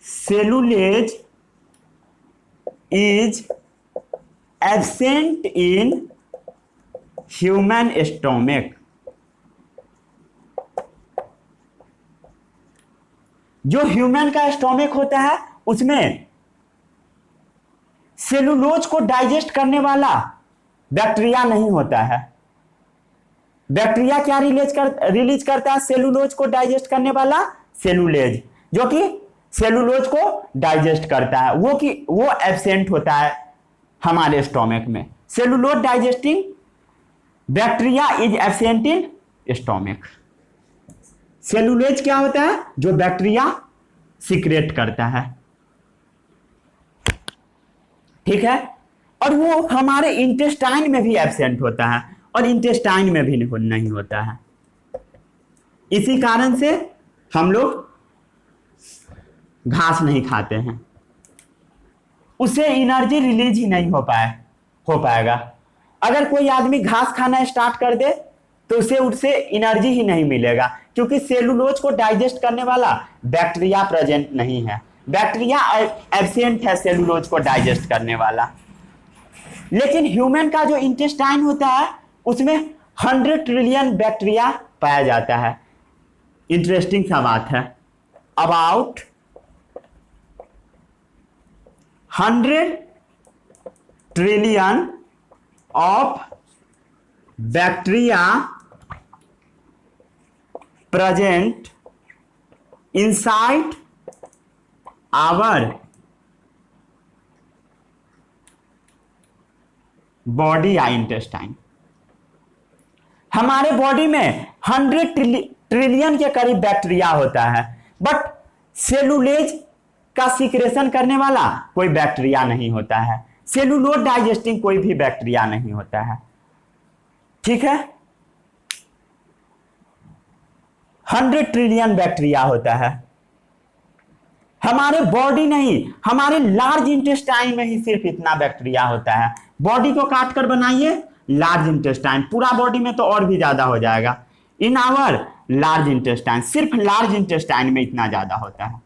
cellulose is absent in human stomach. जो ह्यूमन का स्टोमिक होता है उसमें सेलुलोज को डाइजेस्ट करने वाला बैक्टीरिया नहीं होता है। बैक्टीरिया क्या रिलीज करता है? सेलुलोज को डाइजेस्ट करने वाला सेलुलेज, जो कि सेलुलोज को डाइजेस्ट करता है। वो एब्सेंट होता है हमारे स्टोमिक में। Cellulose digesting bacteria is absent in stomach. Cellulose क्या होता है? जो बैक्टीरिया सीक्रेट करता है। ठीक है, और वो हमारे इंटेस्टाइन में भी एब्सेंट होता है और इंटेस्टाइन में भी नहीं होता है। इसी कारण से हम लोग घास नहीं खाते हैं, उससे एनर्जी रिलीज ही नहीं हो पाएगा। अगर कोई आदमी घास खाना स्टार्ट कर दे तो उससे एनर्जी ही नहीं मिलेगा, क्योंकि सेलुलोज को डाइजेस्ट करने वाला बैक्टीरिया प्रेजेंट नहीं है, बैक्टीरिया एब्सेंट है सेलुलोज को डाइजेस्ट करने वाला। लेकिन ह्यूमन का जो इंटेस्टाइन होता है उसमें 100 ट्रिलियन बैक्टीरिया पाया जाता है। इंटरेस्टिंग सा बात है, about 100 trillion of bacteria present inside our body या इंटेस्टाइन। हमारे बॉडी में 100 ट्रिलियन के करीब बैक्टीरिया होता है, बट सेलुलेज का सीक्रेशन करने वाला कोई बैक्टीरिया नहीं होता है, सेलुलोज डाइजेस्टिंग कोई भी बैक्टीरिया नहीं होता है। ठीक है, 100 ट्रिलियन बैक्टीरिया होता है। हमारे बॉडी नहीं, हमारे लार्ज इंटेस्टाइन में ही सिर्फ इतना बैक्टीरिया होता है। बॉडी को काट कर बनाइए लार्ज इंटेस्टाइन, पूरा बॉडी में तो और भी ज्यादा हो जाएगा। इन आवर लार्ज इंटेस्टाइन, सिर्फ लार्ज इंटेस्टाइन में इतना ज्यादा होता है।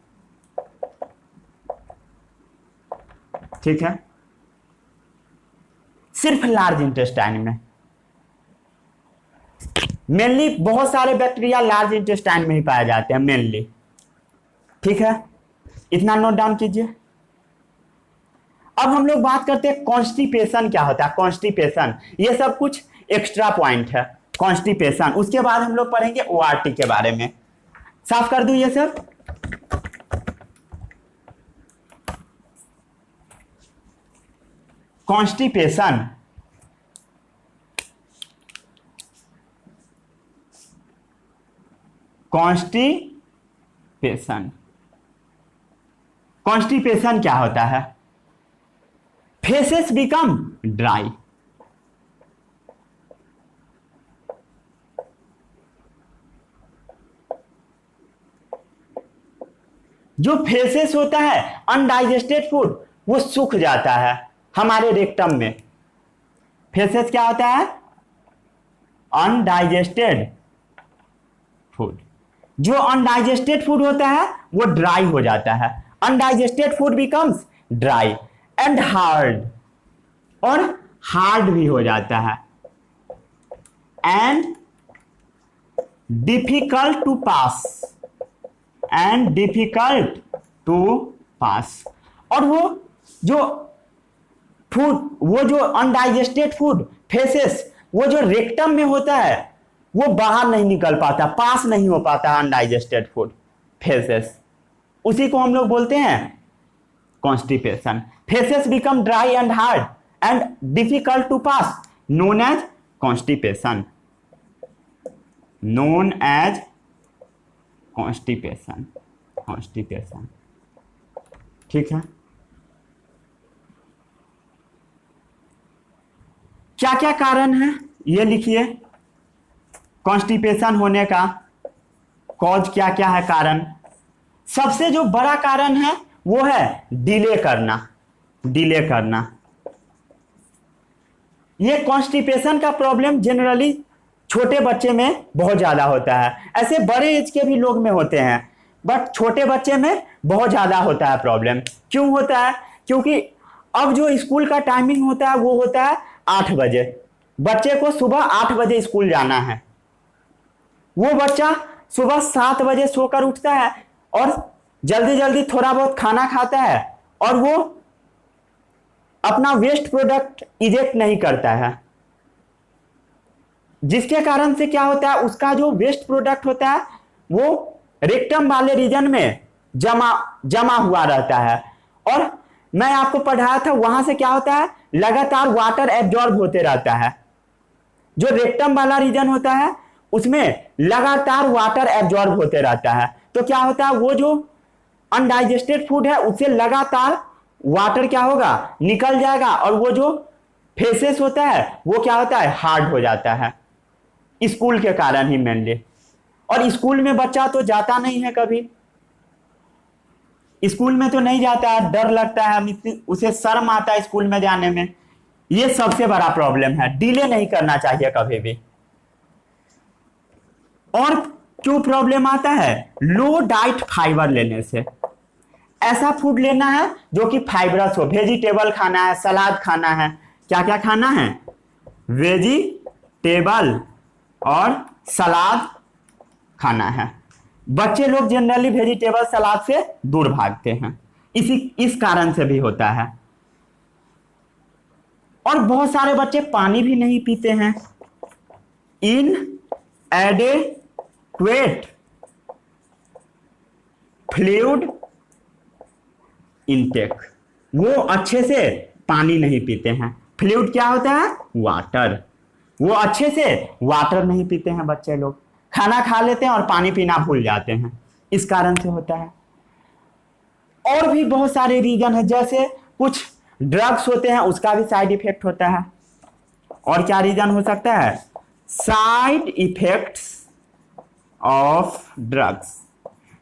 ठीक है, सिर्फ लार्ज इंटेस्टाइन में। मेनली बहुत सारे बैक्टीरिया लार्ज इंटेस्टाइन में ही पाए जाते हैं मेनली। ठीक है, इतना नोट डाउन कीजिए। अब हम लोग बात करते हैं कॉन्स्टिपेशन क्या होता है। कॉन्स्टिपेशन, ये सब कुछ एक्स्ट्रा पॉइंट है कॉन्स्टिपेशन। उसके बाद हम लोग पढ़ेंगे ओआरटी के बारे में। साफ कर दूं ये सब। कॉन्स्टिपेशन कॉन्स्टिपेशन क्या होता है? Faces become dry. जो फेसेस होता है अनडाइजेस्टेड फूड वो सूख जाता है हमारे रेक्टम में। फेसेस क्या होता है? Undigested food. जो अनडाइजेस्टेड फूड होता है वो ड्राई हो जाता है। Undigested food becomes dry and hard, और हार्ड भी हो जाता है, एंड डिफिकल्ट टू पास। और वो जो फूड, वो जो अनडाइजेस्टेड फूड फेसेस, वो जो रेक्टम में होता है वो बाहर नहीं निकल पाता, पास नहीं हो पाता अनडाइजेस्टेड फूड फेसेस। उसी को हम लोग बोलते हैं constipation. Faeces become dry and hard and difficult to pass, known as constipation. Known as constipation. ठीक है, क्या क्या कारण है ये लिखिए। कॉन्स्टिपेशन होने का कॉज क्या क्या है कारण? सबसे जो बड़ा कारण है वो है डिले करना। ये कॉन्स्टिपेशन का प्रॉब्लम जनरली छोटे बच्चे में बहुत ज्यादा होता है। ऐसे बड़े एज के भी लोग में होते हैं, बट छोटे बच्चे में बहुत ज्यादा होता है प्रॉब्लम। क्यों होता है? क्योंकि अब जो स्कूल का टाइमिंग होता है वो होता है 8 बजे। बच्चे को सुबह 8 बजे स्कूल जाना है। वो बच्चा सुबह 7 बजे सोकर उठता है और जल्दी जल्दी थोड़ा बहुत खाना खाता है, और वो अपना वेस्ट प्रोडक्ट इजेक्ट नहीं करता है, जिसके कारण से क्या होता है, उसका जो वेस्ट प्रोडक्ट होता है वो रेक्टम वाले रीजन में जमा हुआ रहता है। और मैं आपको पढ़ाया था, वहां से क्या होता है, लगातार वाटर एब्जॉर्ब होते रहता है। जो रेक्टम वाला रीजन होता है उसमें लगातार वाटर एब्जॉर्ब होते रहता है। तो क्या होता है, वो जो अनडाइजेस्टेड फूड है उससे लगातार वाटर क्या होगा, निकल जाएगा और वो जो फेसेस होता है वो क्या होता है, हार्ड हो जाता है, स्कूल के कारण ही मेनली। और स्कूल में बच्चा तो जाता नहीं है कभी, स्कूल में तो नहीं जाता है, डर लगता है, उसे शर्म आता है स्कूल में जाने में। ये सबसे बड़ा प्रॉब्लम है, डिले नहीं करना चाहिए कभी भी। और क्यों प्रॉब्लम आता है, लो डाइट फाइबर लेने से। ऐसा फूड लेना है जो कि फाइबरस हो, वेजिटेबल खाना है, सलाद खाना है। क्या क्या खाना है, वेजिटेबल और सलाद खाना है। बच्चे लोग जनरली वेजिटेबल सलाद से दूर भागते हैं, इस कारण से भी होता है। और बहुत सारे बच्चे पानी भी नहीं पीते हैं, इन एडेक्वेट फ्लूइड इनटेक, वो अच्छे से पानी नहीं पीते हैं। फ्लूइड क्या होता है, वाटर, वो अच्छे से वाटर नहीं पीते हैं बच्चे लोग, खाना खा लेते हैं और पानी पीना भूल जाते हैं, इस कारण से होता है। और भी बहुत सारे रीजन है, जैसे कुछ ड्रग्स होते हैं उसका भी साइड इफेक्ट होता है। और क्या रीजन हो सकता है, साइड इफेक्ट्स ऑफ ड्रग्स,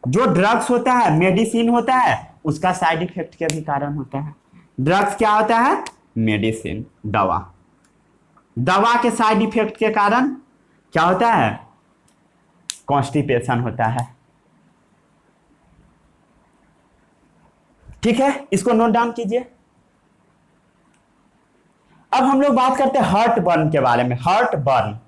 जो ड्रग्स होता है, मेडिसिन होता है, उसका साइड इफेक्ट के भी कारण होता है। ड्रग्स क्या होता है, मेडिसिन, दवा, दवा के साइड इफेक्ट के कारण क्या होता है, कॉन्स्टिपेशन होता है। ठीक है, इसको नोट डाउन कीजिए। अब हम लोग बात करते हैं हार्ट बर्न के बारे में। हार्ट बर्न,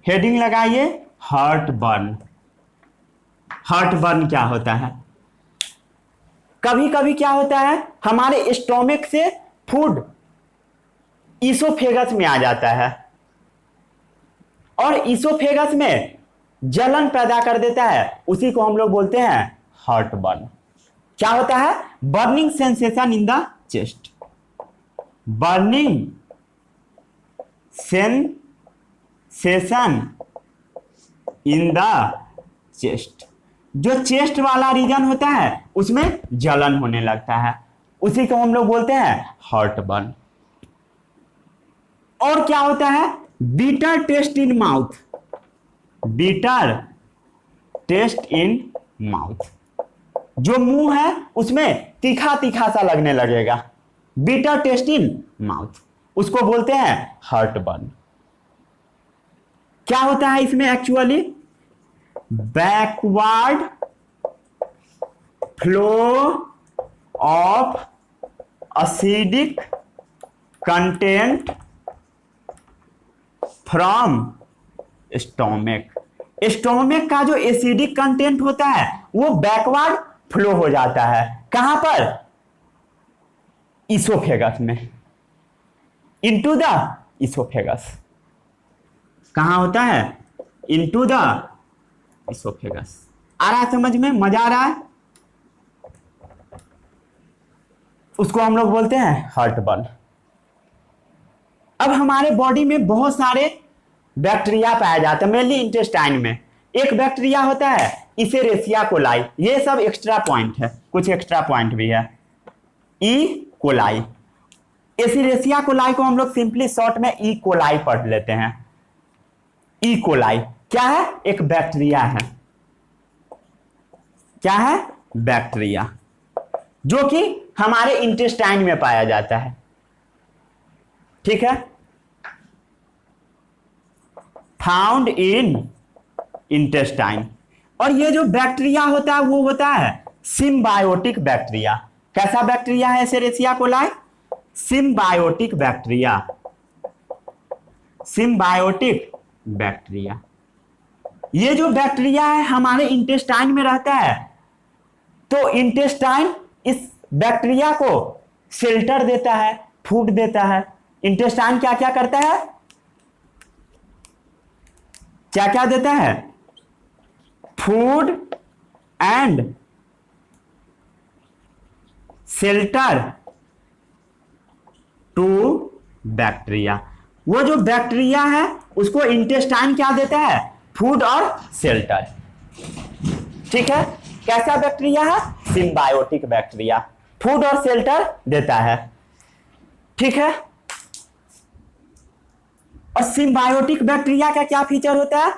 हेडिंग लगाइए, हार्ट बर्न। हार्ट बर्न क्या होता है, कभी कभी क्या होता है, हमारे स्टोमक से फूड ईसोफेगस में आ जाता है और ईसोफेगस में जलन पैदा कर देता है, उसी को हम लोग बोलते हैं हार्ट बर्न। क्या होता है, burning sensation in the chest, burning sensation in the chest, जो चेस्ट वाला रीजन होता है उसमें जलन होने लगता है, उसी को हम लोग बोलते हैं हार्ट बर्न। और क्या होता है, bitter taste in mouth, bitter taste in mouth, जो मुंह है उसमें तीखा तीखा सा लगने लगेगा, बीटर टेस्ट इन माउथ, उसको बोलते हैं हार्ट बर्न। क्या होता है इसमें actually, backward flow of acidic content from stomach, stomach का जो एसिडिक कंटेंट होता है वो बैकवर्ड फ्लो हो जाता है, कहां पर, ईसोफेगस में, इनटू द ईसोफेगस। कहां होता है, इनटू द ईसोफेगस। आ रहा है समझ में, मजा आ रहा है, उसको हम लोग बोलते हैं हार्ट बर्न। अब हमारे बॉडी में बहुत सारे बैक्टीरिया पाया जाता है, मेनली इंटेस्टाइन में। एक बैक्टीरिया होता है इसेरेसिया कोलाई, ये सब एक्स्ट्रा पॉइंट है, कुछ एक्स्ट्रा पॉइंट भी है। ई कोलाई, एसिरेसिया कोलाई को हम लोग सिंपली शॉर्ट में ई कोलाई पढ़ लेते हैं। ई कोलाई क्या है, एक बैक्टीरिया है, क्या है, बैक्टीरिया, जो कि हमारे इंटेस्टाइन में पाया जाता है। ठीक है, फाउंड इन इंटेस्टाइन। और ये जो बैक्टीरिया होता है वो होता है सिम्बायोटिक बैक्टीरिया। कैसा बैक्टीरिया है Escherichia coli, symbiotic bacteria, symbiotic bacteria. ये जो बैक्टीरिया है हमारे इंटेस्टाइन में रहता है, तो इंटेस्टाइन इस बैक्टीरिया को शेल्टर देता है, फूड देता है। इंटेस्टाइन क्या क्या करता है, क्या क्या देता है, food and shelter to bacteria. वो जो बैक्टीरिया है उसको इंटेस्टाइन क्या देता है? फूड और शेल्टर। ठीक है, कैसा बैक्टीरिया है? सिम्बायोटिक बैक्टीरिया, फूड और शेल्टर देता है। ठीक है, और सिम्बायोटिक बैक्टीरिया का क्या फीचर होता है?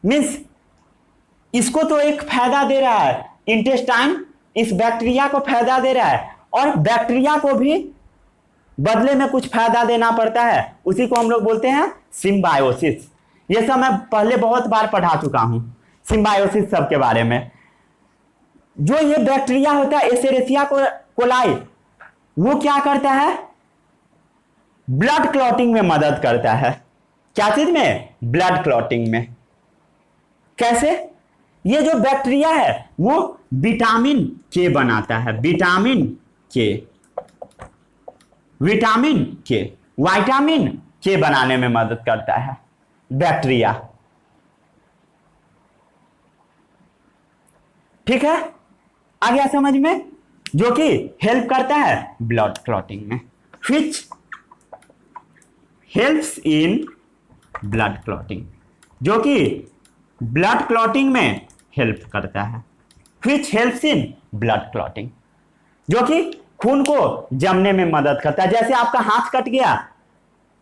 मीन्स इसको तो एक फायदा दे रहा है, इंटेस्टाइन इस बैक्टीरिया को फायदा दे रहा है, और बैक्टीरिया को भी बदले में कुछ फायदा देना पड़ता है, उसी को हम लोग बोलते हैं सिम्बायोसिस। ये सब मैं पहले बहुत बार पढ़ा चुका हूं, सिम्बायोसिस सब के बारे में। जो ये बैक्टीरिया होता है एशेरेसिया कोलाई, वो क्या करता है? ब्लड क्लॉटिंग में मदद करता है। क्या चीज में? ब्लड क्लॉटिंग में। कैसे? ये जो बैक्टीरिया है वो विटामिन के बनाता है, विटामिन के बनाने में मदद करता है बैक्टीरिया। ठीक है, आ गया समझ में? जो कि हेल्प करता है ब्लड क्लॉटिंग में, which helps in blood clotting, जो कि ब्लड क्लॉटिंग में हेल्प करता है। which helps in blood clotting, जो कि खून को जमने में मदद करता है। जैसे आपका हाथ कट गया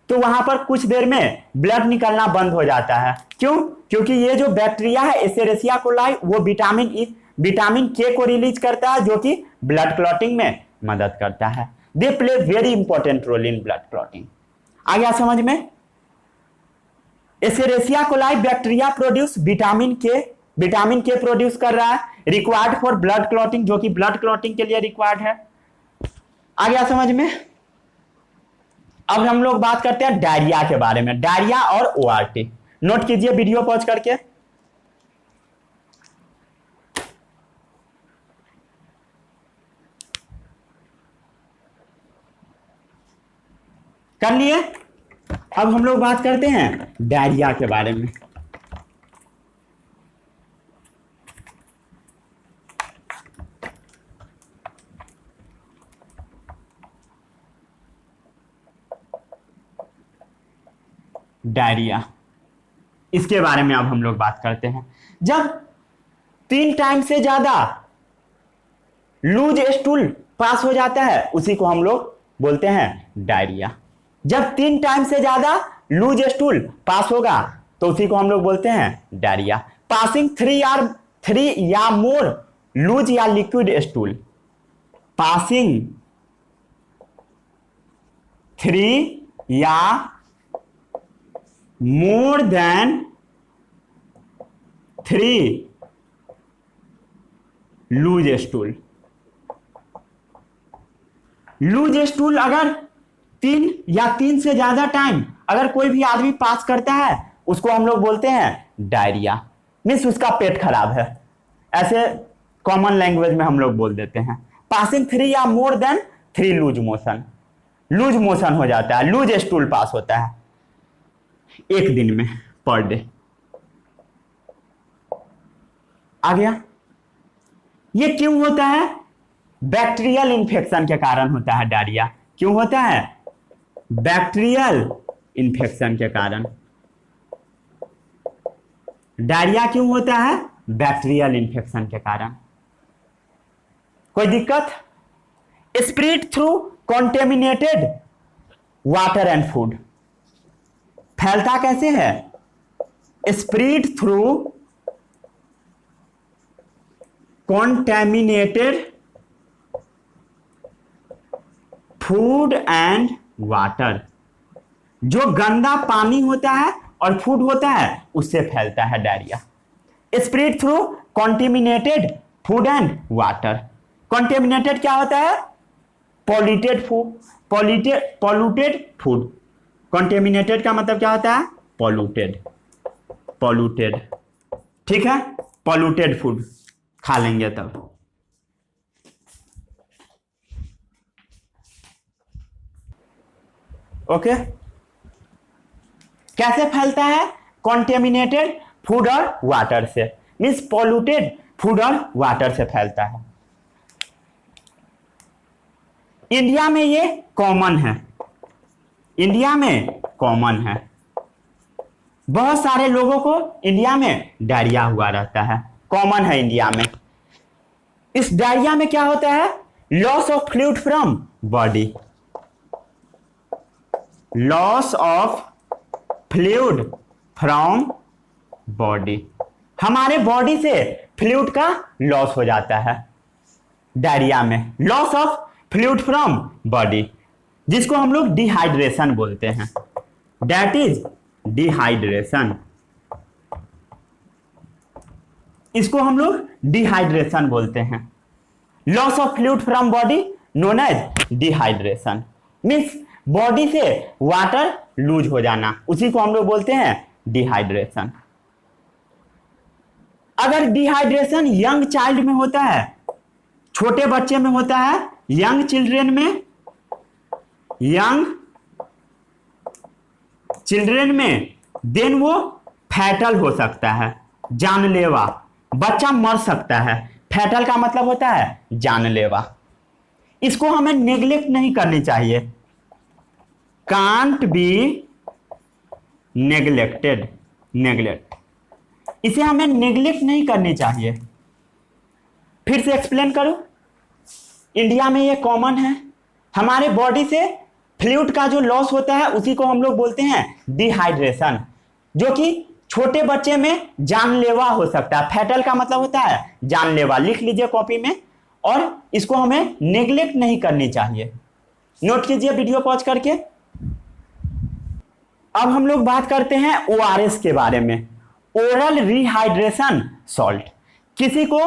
तो वहां पर कुछ देर में ब्लड निकलना बंद हो जाता है। क्यों? क्योंकि ये जो बैक्टीरिया है एशेरेसिया कोलाई, वो विटामिन के को रिलीज करता है, जो कि ब्लड क्लॉटिंग में मदद करता है। They play very important role in blood clotting. आ गया समझ में? Escherichia coli bacteria produce vitamin K produce कर रहा है, रिक्वायर्ड फॉर ब्लड क्लॉटिंग, जो कि ब्लड क्लॉटिंग के लिए रिक्वायर्ड है। आ गया समझ में? अब हम लोग बात करते हैं डायरिया के बारे में, डायरिया और ओआरटी। नोट कीजिए वीडियो पॉज करके। कर लिए? अब हम लोग बात करते हैं डायरिया के बारे में। डायरिया, इसके बारे में अब हम लोग बात करते हैं। जब 3 टाइम से ज्यादा लूज स्टूल पास हो जाता है, उसी को हम लोग बोलते हैं डायरिया। जब 3 टाइम से ज्यादा लूज स्टूल पास होगा तो उसी को हम लोग बोलते हैं डायरिया। पासिंग 3 या मोर लूज या लिक्विड स्टूल, पासिंग 3 या more than 3 loose stool. Loose stool अगर 3 या 3 से ज्यादा टाइम अगर कोई भी आदमी पास करता है, उसको हम लोग बोलते हैं डायरिया। मीन्स उसका पेट खराब है, ऐसे कॉमन लैंग्वेज में हम लोग बोल देते हैं। पासिंग 3 या मोर देन 3 लूज मोशन हो जाता है, लूज स्टूल पास होता है एक दिन में, पर डे। आ गया? ये क्यों होता है? बैक्टीरियल इन्फेक्शन के कारण होता है डायरिया। क्यों होता है? बैक्टीरियल इन्फेक्शन के कारण। डायरिया क्यों होता है? बैक्टीरियल इन्फेक्शन के कारण। कोई दिक्कत? Spread through contaminated water and food. फैलता कैसे है? Spread through contaminated food and water. जो गंदा पानी होता है और फूड होता है, उससे फैलता है diarrhoea. Spread through contaminated food and water. Contaminated क्या होता है? Polluted food. कॉन्टेमिनेटेड का मतलब क्या होता है? पॉल्यूटेड। ठीक है, पॉल्यूटेड फूड खा लेंगे तब। ओके, कैसे फैलता है? कॉन्टेमिनेटेड फूड और वाटर से, मीन्स पॉल्यूटेड फूड और वाटर से फैलता है। इंडिया में ये कॉमन है, इंडिया में कॉमन है। बहुत सारे लोगों को इंडिया में डायरिया हुआ रहता है, कॉमन है इंडिया में। इस डायरिया में क्या होता है? Loss of fluid from body, loss of fluid from body. हमारे बॉडी से फ्लूइड का लॉस हो जाता है डायरिया में, loss of fluid from body, जिसको हम लोग डिहाइड्रेशन बोलते हैं। दैट इज डिहाइड्रेशन, इसको हम लोग डिहाइड्रेशन बोलते हैं। Loss of fluid from body known as dehydration, means body से वाटर लूज हो जाना, उसी को हम लोग बोलते हैं डिहाइड्रेशन। अगर डिहाइड्रेशन यंग चाइल्ड में होता है, छोटे बच्चे में होता है, यंग चिल्ड्रेन में, यंग चिल्ड्रेन में, देन वो फैटल हो सकता है, जानलेवा, बच्चा मर सकता है। फैटल का मतलब होता है जानलेवा। इसको हमें नेग्लेक्ट नहीं करनी चाहिए, कांट बी नेग्लेक्टेड, नेग्लेक्ट, इसे हमें नेग्लेक्ट नहीं करनी चाहिए। फिर से एक्सप्लेन करूं, इंडिया में ये कॉमन है। हमारे बॉडी से फ्लूइड का जो लॉस होता है उसी को हम लोग बोलते हैं डिहाइड्रेशन, जो कि छोटे बच्चे में जानलेवा हो सकता है। फैटल का मतलब होता है जानलेवा, लिख लीजिए कॉपी में, और इसको हमें नेग्लेक्ट नहीं करनी चाहिए। नोट कीजिए वीडियो पॉज करके। अब हम लोग बात करते हैं ओआरएस के बारे में, ओरल रिहाइड्रेशन सॉल्ट। किसी को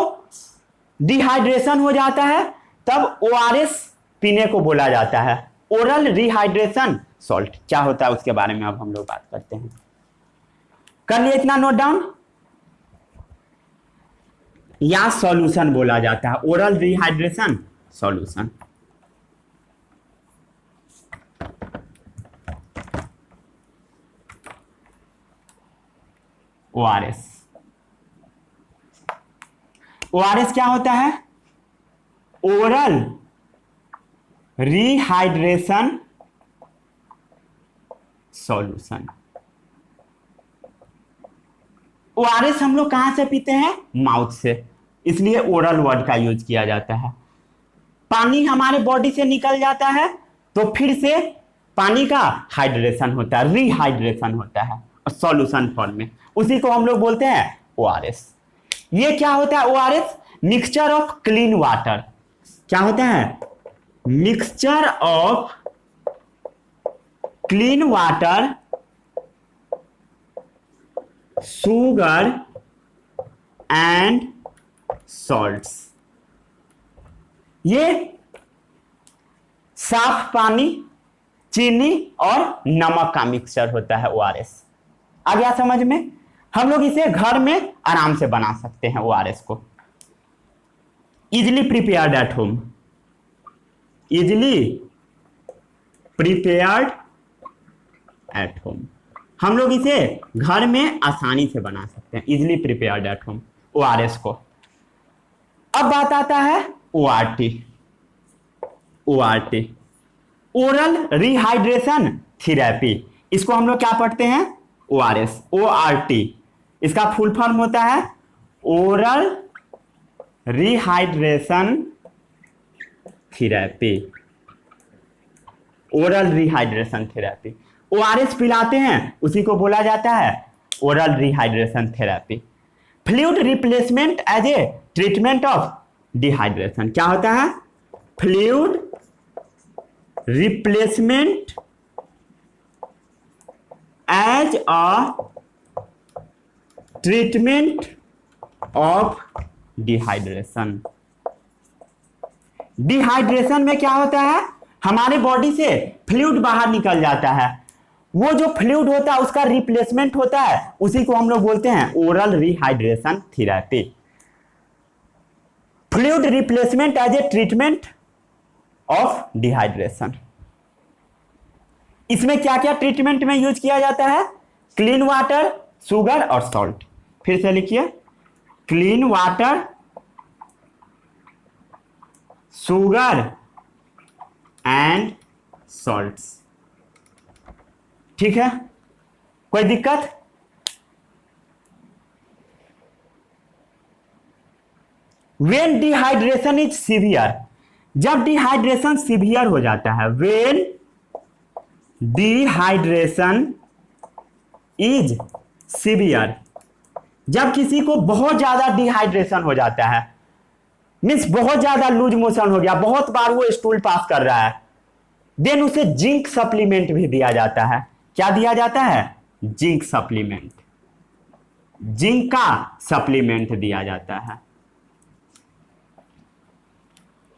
डिहाइड्रेशन हो जाता है तब ओआरएस पीने को बोला जाता है। ओरल रिहाइड्रेशन सॉल्ट क्या होता है उसके बारे में अब हम लोग बात करते हैं। कर लिए इतना नोट डाउन? या सॉल्यूशन बोला जाता है, oral rehydration solution. ORS, ORS क्या होता है? Oral rehydration solution. ओआरएस हम लोग कहां से पीते हैं? माउथ से, इसलिए ओरल वर्ड का यूज किया जाता है। पानी हमारे बॉडी से निकल जाता है तो फिर से पानी का हाइड्रेशन होता है, रिहाइड्रेशन होता है सॉल्यूशन फॉर्म में, उसी को हम लोग बोलते हैं ओआरएस। ये क्या होता है ORS? Mixture of clean water. क्या होता है? Mixture of clean water, sugar and salts. ये साफ पानी, चीनी और नमक का मिक्सचर होता है ओआरएस। आ गया समझ में? हम लोग इसे घर में आराम से बना सकते हैं ओआरएस को, easily prepared at home, easily prepared at home. हम लोग इसे घर में आसानी से बना सकते हैं, easily prepared at home ORS को। अब बात आता है ORT, ORT oral rehydration therapy. इसको हम लोग क्या पढ़ते हैं? ORS, ORT. इसका फुल फॉर्म होता है oral rehydration therapy, oral rehydration therapy. ORS पिलाते हैं उसी को बोला जाता है oral rehydration therapy. Fluid replacement as a treatment of dehydration. क्या होता है? Fluid replacement as a treatment of dehydration. Dehydration में क्या होता है? हमारे बॉडी से फ्लूइड बाहर निकल जाता है, वो जो फ्लूइड होता है उसका रिप्लेसमेंट होता है, उसी को हम लोग बोलते हैं oral rehydration therapy. Fluid replacement as a treatment of dehydration. इसमें क्या क्या ट्रीटमेंट में यूज किया जाता है? क्लीन वाटर, शुगर और सॉल्ट। फिर से लिखिए, clean water, sugar and salts. ठीक है, कोई दिक्कत? वेन डिहाइड्रेशन इज सीवियर, जब डिहाइड्रेशन सीवियर हो जाता है, वेन डिहाइड्रेशन इज सीवियर, जब किसी को बहुत ज्यादा डिहाइड्रेशन हो जाता है, मीन्स बहुत ज्यादा लूज मोशन हो गया, बहुत बार वो स्टूल पास कर रहा है, देन उसे जिंक सप्लीमेंट भी दिया जाता है। क्या दिया जाता है? जिंक सप्लीमेंट, जिंक का सप्लीमेंट दिया जाता है।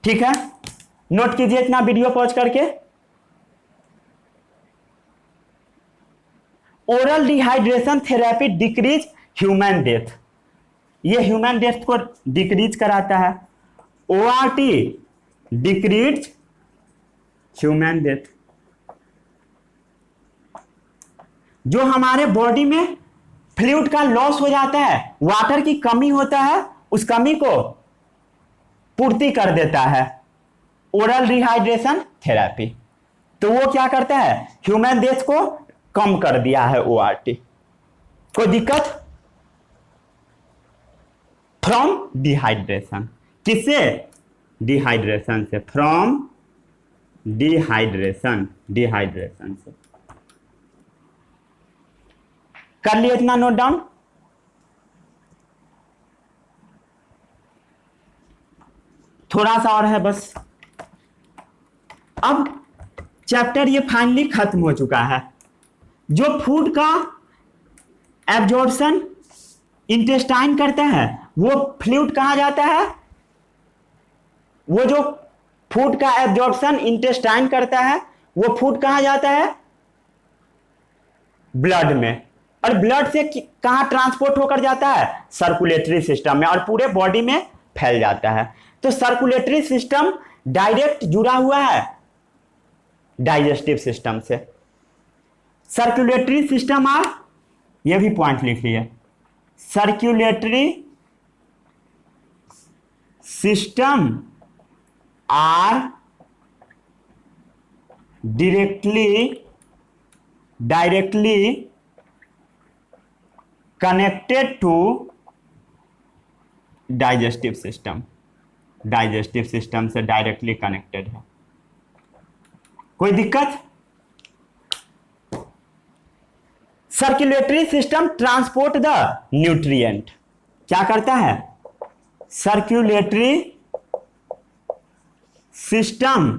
ठीक है, नोट कीजिए इतना वीडियो पॉज करके। Oral dehydration therapy decrease human death, ये ह्यूमन डेथ को डिक्रीज कराता है। ORT decrease human death. जो हमारे बॉडी में फ्लूइड का लॉस हो जाता है, वाटर की कमी होता है, उस कमी को पूर्ति कर देता है ओरल रिहाइड्रेशन थेरेपी। तो वो क्या करता है? ह्यूमन डेथ को कम कर दिया है ओआरटी। कोई दिक्कत? फ्रॉम डिहाइड्रेशन, किससे? डिहाइड्रेशन से, फ्रॉम डिहाइड्रेशन, डिहाइड्रेशन से। कर लिए इतना नोट डाउन? थोड़ा सा और है बस। अब चैप्टर ये फाइनली खत्म हो चुका है। जो फूड का एब्जॉर्प्शन इंटेस्टाइन करता है, वो फ्लूइड कहाँ जाता है? वो जो फूड का एब्जॉर्प्शन इंटेस्टाइन करता है, वो फूड कहाँ जाता है? ब्लड में। और ब्लड से कहाँ ट्रांसपोर्ट होकर जाता है? सर्कुलेटरी सिस्टम में, और पूरे बॉडी में फैल जाता है। तो सर्कुलेटरी सिस्टम डायरेक्ट जुड़ा हुआ है डाइजेस्टिव सिस्टम से। सर्कुलेटरी सिस्टम आर, ये भी पॉइंट लिख लिए, circulatory system are directly connected to digestive system, digestive system से डायरेक्टली कनेक्टेड है। कोई दिक्कत? Circulatory system transport the nutrient, क्या करता है? Circulatory system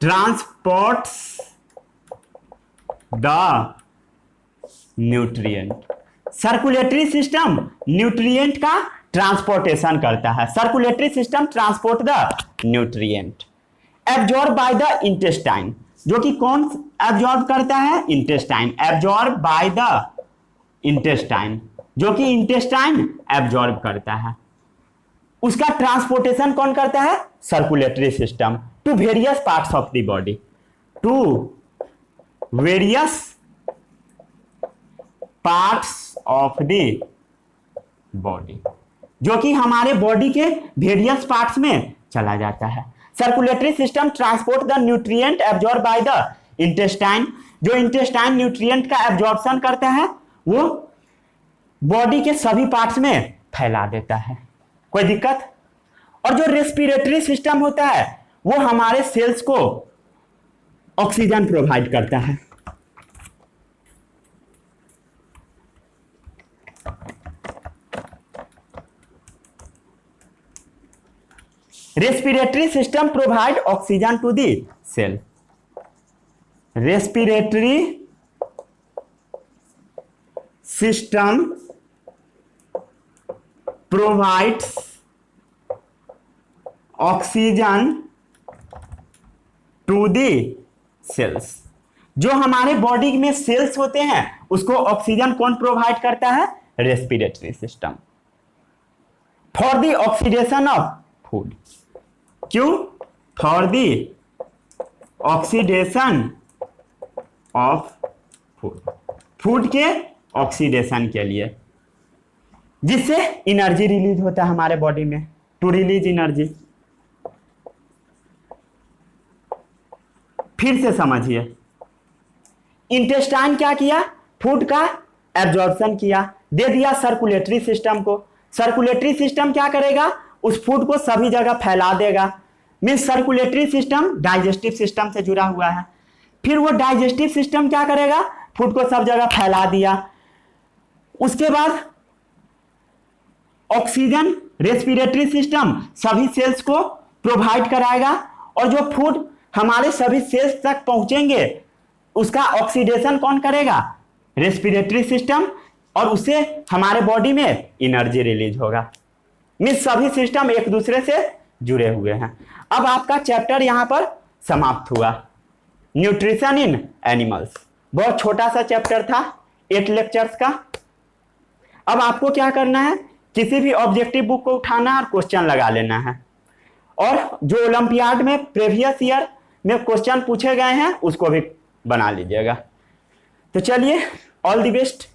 transports the nutrient. Circulatory system nutrient का ट्रांसपोर्टेशन करता है। Circulatory system transport the nutrient. Absorb by the intestine, जो कि कौन एब्जॉर्ब करता है? Intestine. Absorb by the intestine, जो कि इंटेस्टाइन एब्जॉर्ब करता है। उसका ट्रांसपोर्टेशन कौन करता है? Circulatory system to various parts of the body, to various parts of the body, जो कि हमारे बॉडी के वेरियस पार्ट्स में चला जाता है। Circulatory system transport the nutrient absorb by the intestine, जो इंटेस्टाइन न्यूट्रिएंट का एब्जॉर्प्शन करता है, वो बॉडी के सभी पार्ट्स में फैला देता है। कोई दिक्कत? और जो रेस्पिरेटरी सिस्टम होता है, वो हमारे सेल्स को ऑक्सीजन प्रोवाइड करता है। Respiratory system provide oxygen to the cell. Respiratory system provides oxygen to the cells. जो हमारे बॉडी में सेल्स होते हैं, उसको ऑक्सीजन कौन प्रोवाइड करता है? Respiratory system. For the oxidation of food, क्यों? For the oxidation of food, food के ऑक्सीडेशन के लिए, जिससे एनर्जी रिलीज होता है हमारे बॉडी में, टू रिलीज एनर्जी। फिर से समझिए, इंटेस्टाइन क्या किया, फूड का एब्जॉर्प्शन किया, दे दिया सर्कुलेटरी सिस्टम को। सर्कुलेटरी सिस्टम क्या करेगा, उस फूड को सभी जगह फैला देगा। Means circulatory system digestive system से जुड़ा हुआ है। फिर वो डाइजेस्टिव सिस्टम क्या करेगा, फूड को सब जगह फैला दिया। उसके बाद ऑक्सीजन रेस्पिरेटरी सिस्टम सभी सेल्स को प्रोवाइड कराएगा, और जो फूड हमारे सभी सेल्स तक पहुंचेंगे उसका ऑक्सीडेशन कौन करेगा, रेस्पिरेटरी सिस्टम, और उससे हमारे बॉडी में एनर्जी रिलीज होगा। मीन्स सभी सिस्टम एक दूसरे से जुड़े हुए हैं। अब आपका चैप्टर यहां पर समाप्त हुआ, न्यूट्रिशन इन एनिमल्स। बहुत छोटा सा चैप्टर था, 8 लेक्चर्स का। अब आपको क्या करना है, किसी भी ऑब्जेक्टिव बुक को उठाना और क्वेश्चन लगा लेना है, और जो ओलंपियाड में प्रीवियस ईयर में क्वेश्चन पूछे गए हैं उसको भी बना लीजिएगा। तो चलिए, ऑल द बेस्ट।